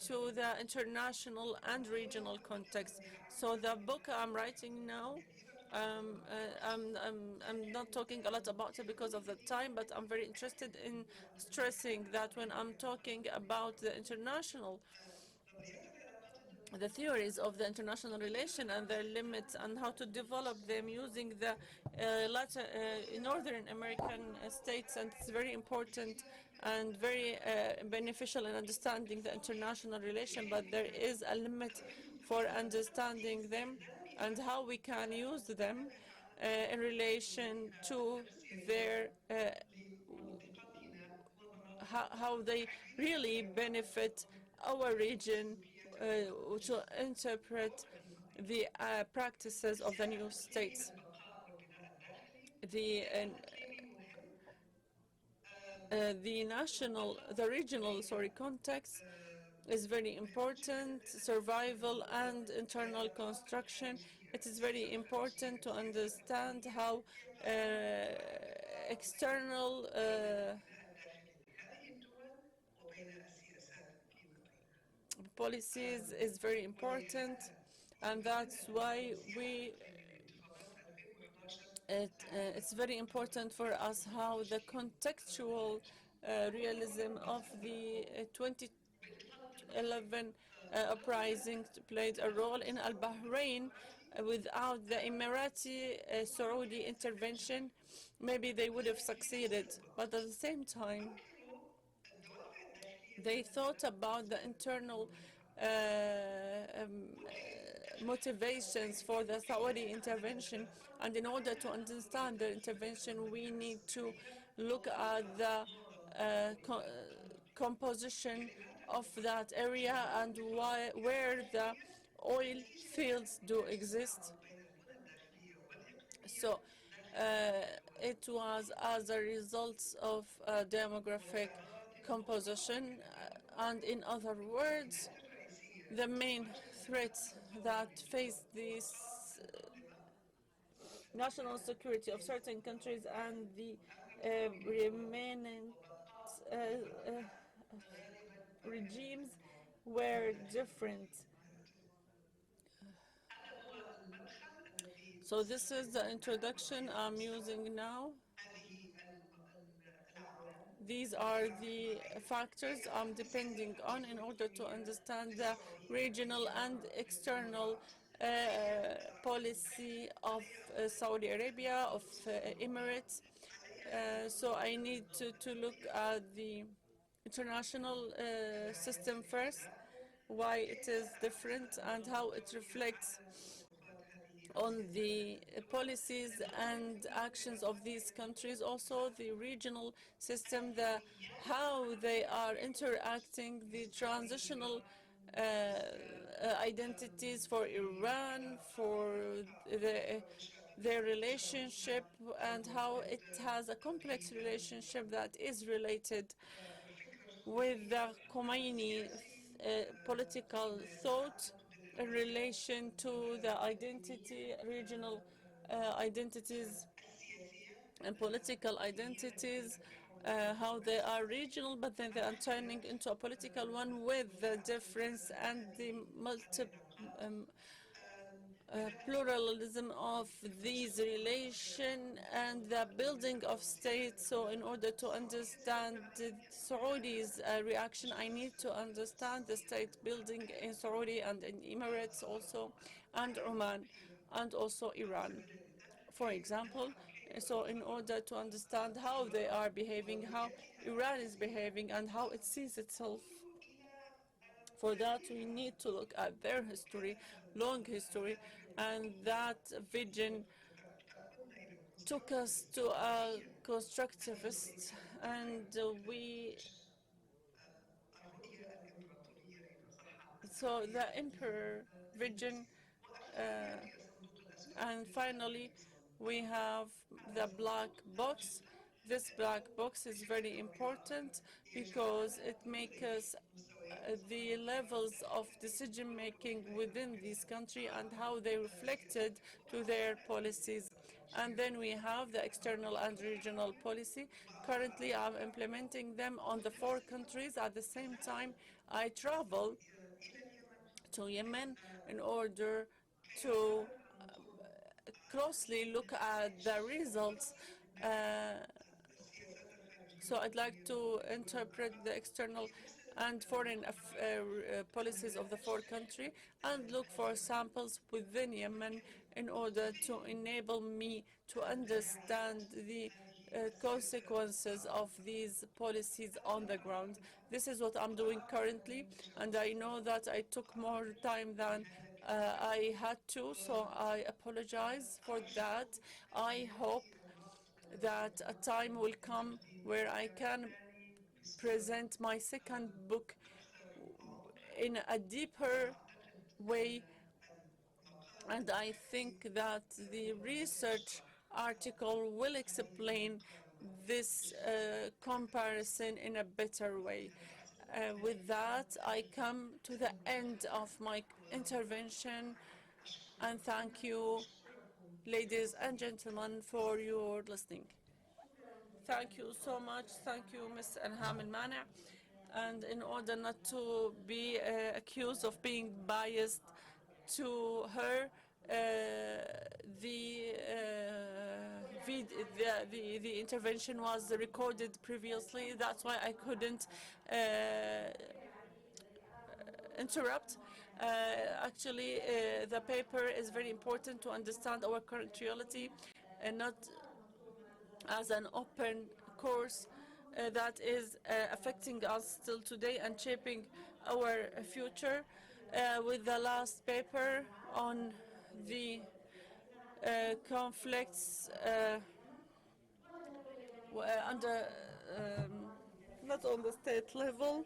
to the international and regional context. So the book I'm writing now, I'm not talking a lot about it because of the time, but I'm very interested in stressing that when I'm talking about the theories of the international relation and their limits and how to develop them using the Northern American states, and it's very important and very beneficial in understanding the international relation, but there is a limit for understanding them and how we can use them in relation to their how they really benefit our region to interpret the practices of the new states. The regional context is very important. Survival and internal construction. It is very important to understand how external policies is very important, and that's why it's very important for us how the contextual realism of the 2011 uprising played a role in Al-Bahrain. Without the Emirati Saudi intervention, maybe they would have succeeded, but at the same time they thought about the internal motivations for the Saudi intervention, and in order to understand the intervention, we need to look at the composition of that area and where the oil fields do exist. So it was as a result of demographic composition, and in other words, the main threats that face this national security of certain countries and the remaining regimes were different. So this is the introduction I'm using now. These are the factors I'm depending on in order to understand the regional and external policy of Saudi Arabia, of Emirates. So I need to look at the international system first, why it is different and how it reflects on the policies and actions of these countries. Also the regional system, how they are interacting, the transitional identities for Iran, for their relationship, and how it has a complex relationship that is related with the Khomeini political thought in relation to the regional identities and political identities, how they are regional, but then they are turning into a political one with the difference and the pluralism of these relations and the building of states. So in order to understand the Saudi's reaction, I need to understand the state building in Saudi and in Emirates also, and Oman, and also Iran, for example. So in order to understand how they are behaving, how Iran is behaving, and how it sees itself For that, we need to look at their history, long history, and that vision took us to a constructivist, and so the emperor vision, and finally we have the black box. This black box is very important because it makes us the levels of decision making within this country and how they reflected to their policies. And then we have the external and regional policy. Currently, I'm implementing them on the 4 countries. At the same time, I travel to Yemen in order to closely look at the results. So I'd like to interpret the external and foreign policies of the 4 countries and look for samples within Yemen in order to enable me to understand the consequences of these policies on the ground. This is what I'm doing currently, and I know that I took more time than I had to, so I apologize for that. I hope that a time will come where I can present my second book in a deeper way, and I think that the research article will explain this comparison in a better way. With that, I come to the end of my intervention, and thank you, ladies and gentlemen, for your listening. Thank you so much. Thank you, Ms. Ilham Al-Mani. And in order not to be accused of being biased to her, the intervention was recorded previously. That's why I couldn't interrupt. Actually, the paper is very important to understand our current reality, and not as an open course that is affecting us still today and shaping our future. With the last paper on the conflicts under not on the state level,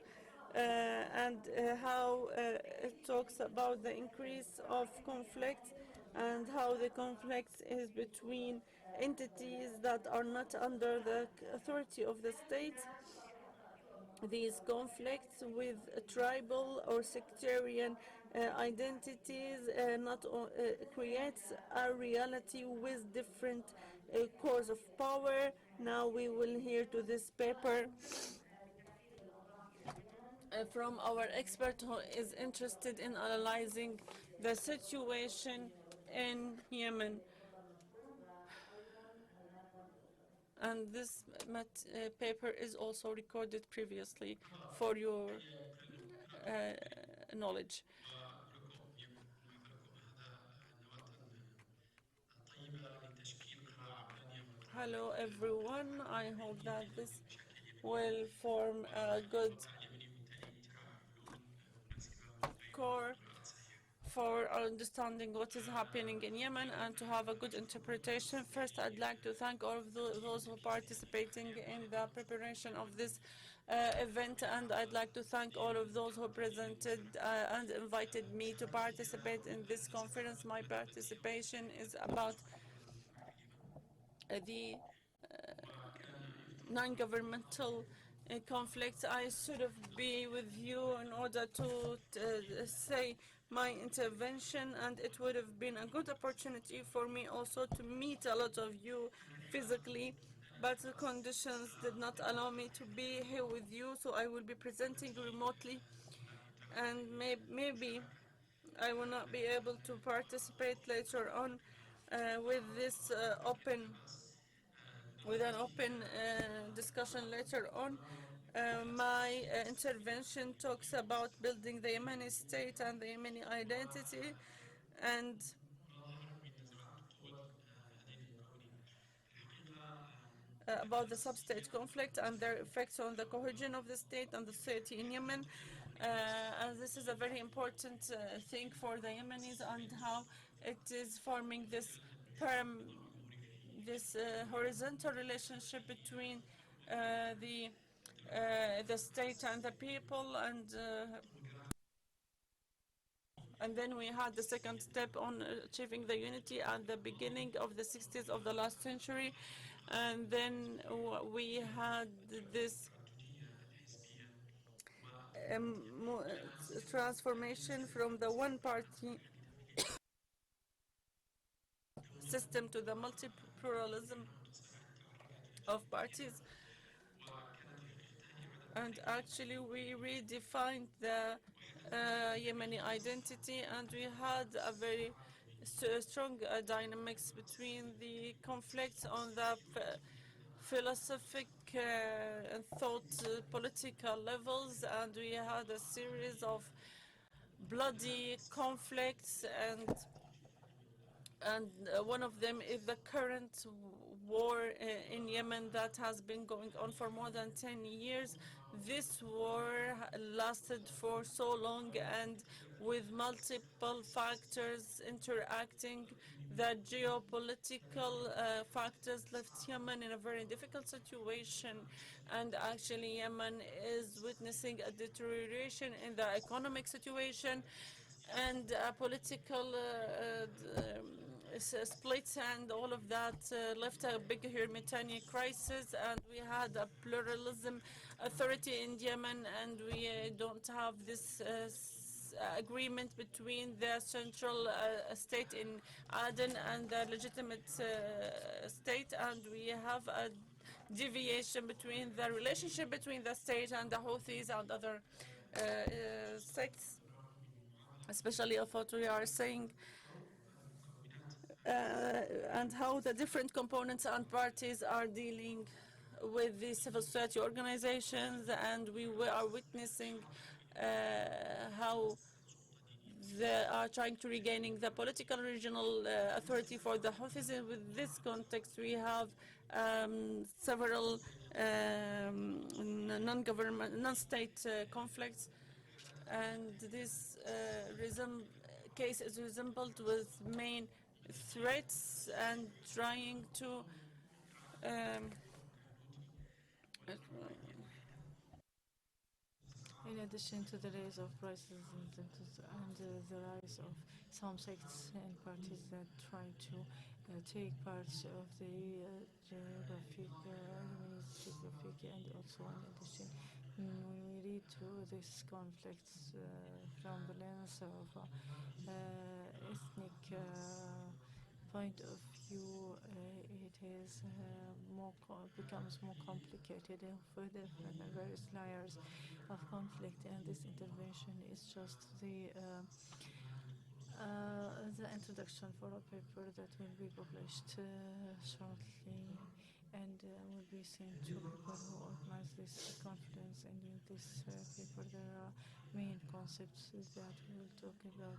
and how it talks about the increase of conflict and how the conflict is between entities that are not under the authority of the state. These conflicts with tribal or sectarian identities not creates a reality with different cores of power. Now we will hear to this paper from our expert who is interested in analyzing the situation in Yemen. And this paper is also recorded previously for your knowledge. Hello everyone, I hope that this will form a good core for understanding what is happening in Yemen and to have a good interpretation. First, I'd like to thank all of those who are participating in the preparation of this event, and I'd like to thank all of those who presented and invited me to participate in this conference. My participation is about the non-governmental conflicts. I should have been with you in order to say my intervention, and it would have been a good opportunity for me also to meet a lot of you physically, but the conditions did not allow me to be here with you, so I will be presenting remotely, and maybe I will not be able to participate later on with this with an open discussion later on. My intervention talks about building the Yemeni state and the Yemeni identity, and about the sub-state conflict and their effects on the cohesion of the state and the society in Yemen. And this is a very important thing for the Yemenis, and how it is forming this horizontal relationship between uh, the the state and the people, and then we had the second step on achieving the unity at the beginning of the 60s of the last century, and then we had this transformation from the one party system to the multi-pluralism of parties. And actually we redefined the Yemeni identity, and we had a very strong dynamics between the conflicts on the philosophic and thought political levels, and we had a series of bloody conflicts, and one of them is the current war in Yemen that has been going on for more than 10 years. This war lasted for so long, and with multiple factors interacting, the geopolitical factors left Yemen in a very difficult situation, and actually Yemen is witnessing a deterioration in the economic situation and political splits, and all of that left a big humanitarian crisis, and we had a pluralism authority in Yemen, and we don't have this agreement between the central state in Aden and the legitimate state, and we have a deviation between the relationship between the state and the Houthis and other sects, especially of what we are saying, and how the different components and parties are dealing with the civil society organizations, and we are witnessing how they are trying to regaining the political regional authority for the Houthis. With this context, we have several non-government, non-state conflicts, and this case is resembled with main threats and trying to In addition to the rise of prices and the rise of some sects and parties that try to take parts of the geographic, Yemeni geographic, and also in addition, when we read to these conflicts from the lens of ethnic point of view, it is becomes more complicated and further various layers of conflict, and this intervention is just the introduction for a paper that will be published shortly, and will be sent to people who organize this conference. And in this paper there are main concepts that we will talk about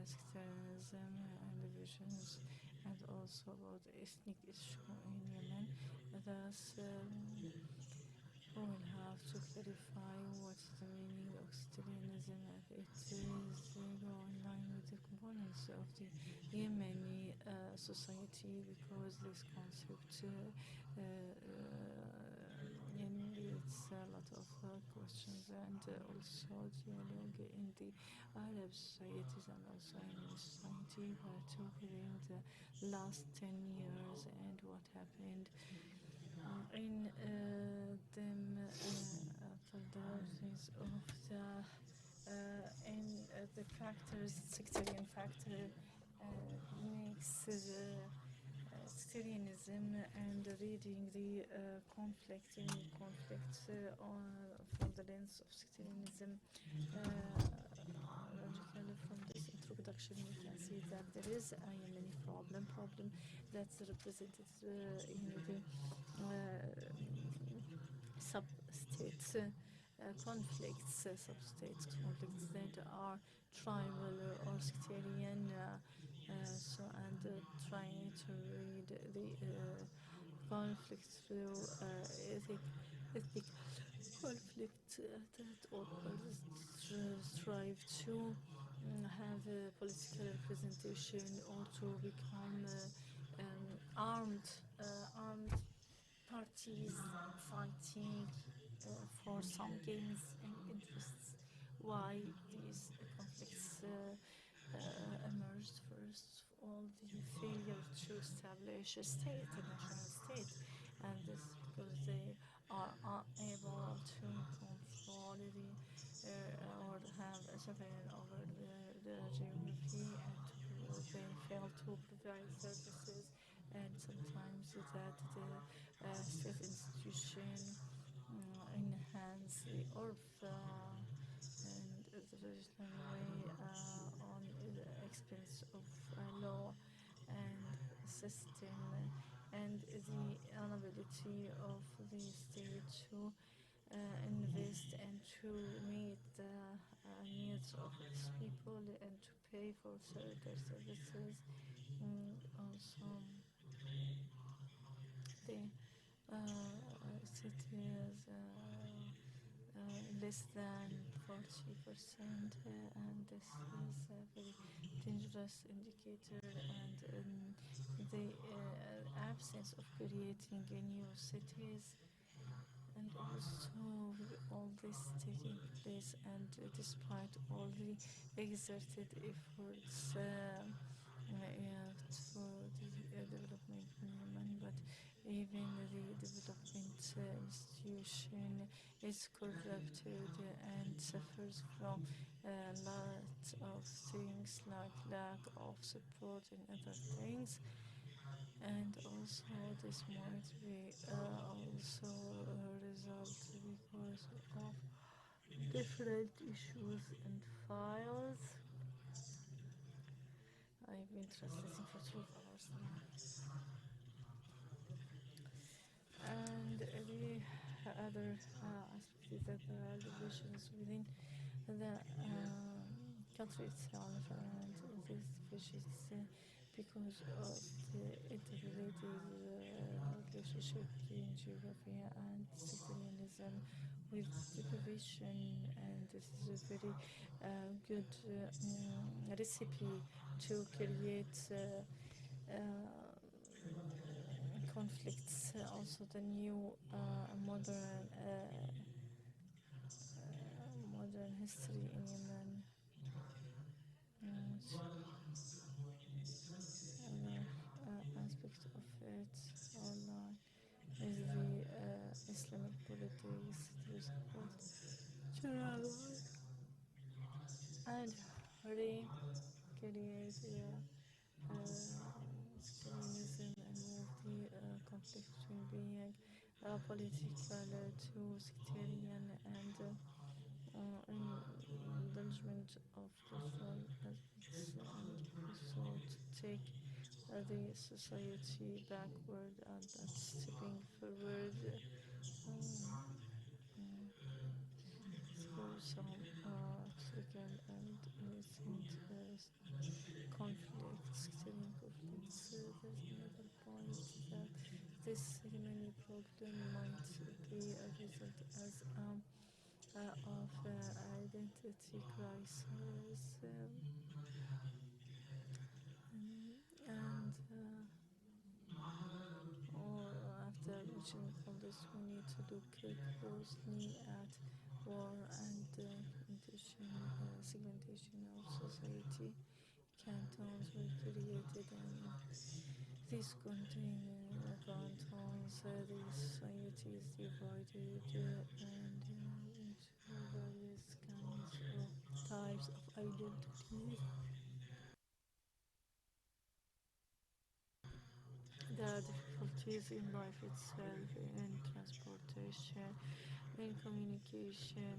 sectarianism and divisions, and also about the ethnic issue in Yemen. Thus, we will have to clarify what is the meaning of sectarianism, and it is go in line with the components of the Yemeni society, because this concept needs a lot of questions, and also dialogue in the Arab societies and also in the society, but within the last 10 years and what happened in them after the rise of the factors, sectarian factor makes sectarianism, and reading the conflict from the lens of sectarianism. Logically, from this introduction, we can see that there is a Yemeni problem that's represented in the sub-states conflicts, sub-states conflicts that are tribal or sectarian, and trying to read the conflicts through ethnic conflict that all parties strive to have a political representation or to become armed parties fighting for some gains and interests. Why these conflicts emerged? First of all, the failure to establish a state, a national state, and this because they are unable to control or have a sovereign over the geography, and they fail to provide services, and sometimes that the state institution enhance the and the traditional way on the expense of law and system, and the inability of the state to invest and to meet the needs of its people and to pay for their services. And also the cities less than 40%, and this is a very dangerous indicator. And the absence of creating new cities, and also with all this taking place, and despite all the exerted efforts for the development in Yemen, but even the development institution is corrupted and suffers from a lot of things like lack of support and other things. And also this might be also a result because of different issues and files. I've been translating for 12 hours now. And the other aspect is that there are divisions within the country itself, and these divisions because of the integrated relationship between geography and sectarianism with the division, and this is a very good recipe to create conflicts. Also the new modern history in Yemen, aspect of it online is the Islamic politics, general and recreate sectarianism and move the conflict between being political to sectarian, and indulgement of cultural aspects, and also to take the society backward and not stepping forward through some political and innocent conflicts, sectarian conflicts. There's another point that this Yemeni problem might be a result of identity crisis, and or after reaching all this, we need to look closely at war and segmentation of society. Cantons were created, and these contain cantons. The society is divided and into various kinds of types of identities. There are difficulties in life itself, in transportation, in communication.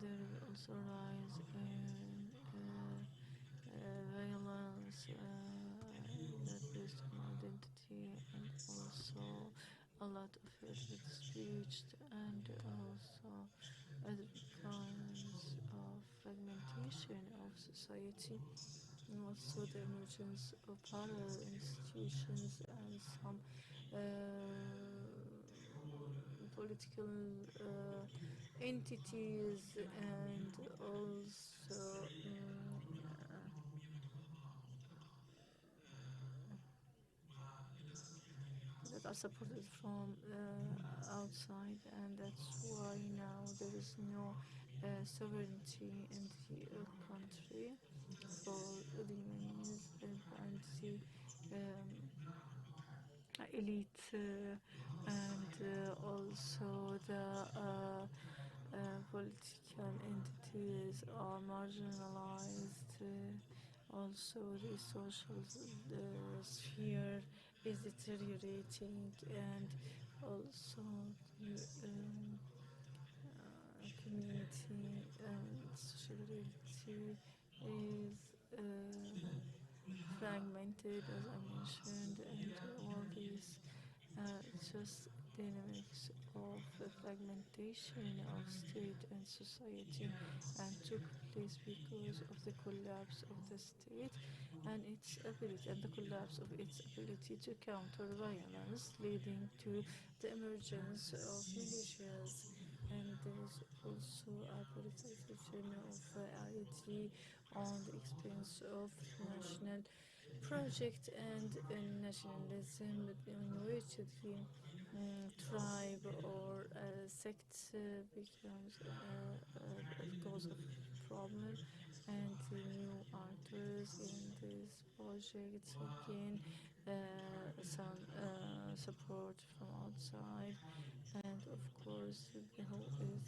There is also rise in violence that based on identity, and also a lot of it with speech, and also other kinds of fragmentation of society, and also the emergence of parallel institutions and some political entities, and also that are supported from outside, and that's why now there is no sovereignty in the country for the Yemenis, and the elite and also the political entities are marginalized. Also, the social sphere is deteriorating, and also the community and social reality is fragmented, as I mentioned, and all these just dynamics of the fragmentation of state and society, and took place because of the collapse of the state and its ability, and the collapse of its ability to counter violence, leading to the emergence of militias. And there is also a politicization of ID on the expense of national project and nationalism, in which the tribe or sect becomes a cause of problem, and the new actors in this project gain some support from outside, and of course who is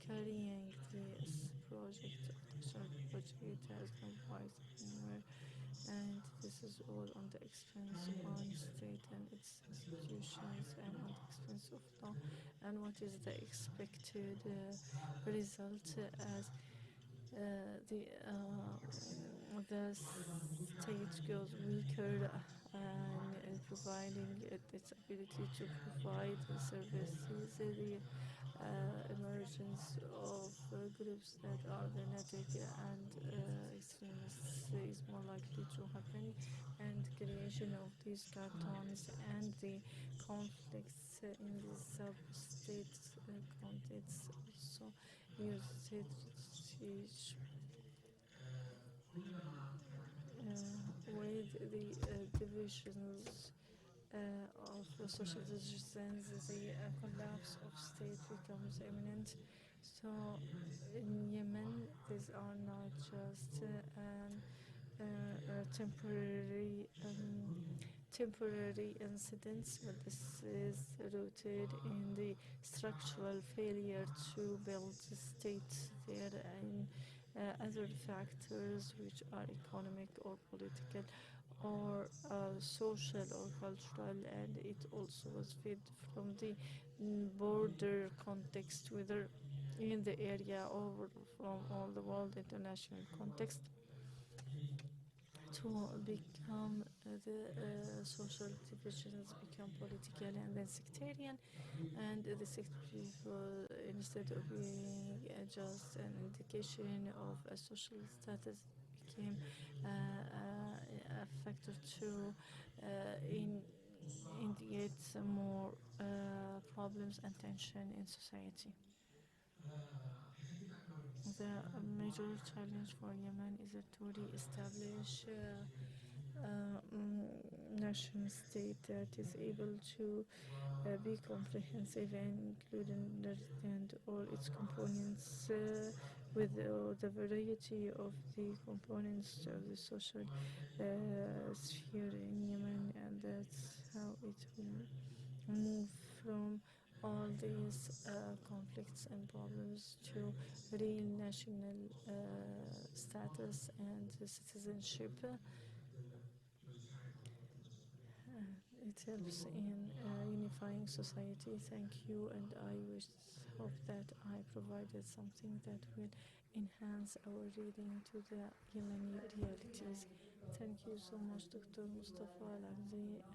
carrying this project of national project has no voice anywhere, and this is all on the expense on state and its institutions and on the expense of law. And what is the expected result as the state goes weaker and providing its ability to provide services, the emergence of groups that are fanatic and extremists is more likely to happen, and creation of these cartons and the conflicts in the sub-state context also use it with the divisions of social resistance, the collapse of state becomes imminent. So in Yemen, these are not just temporary incidents, but this is rooted in the structural failure to build the state there, and other factors which are economic or political or social or cultural, and it also was fed from the border context, whether in the area or from all the world international context, to become the social divisions become political and then sectarian, and the sect people, instead of being just an indication of a social status, became a factor to indicate some more problems and tension in society. The major challenge for Yemen is to re-establish nation state that is able to be comprehensive and include and understand all its components with the variety of the components of the social sphere in Yemen, and that's how it will move from all these conflicts and problems to real national status and citizenship. It helps in unifying society. Thank you, and I hope that I provided something that will enhance our reading to the Yemeni realities. Thank you so much, Dr. Mustafa Al-Abdi.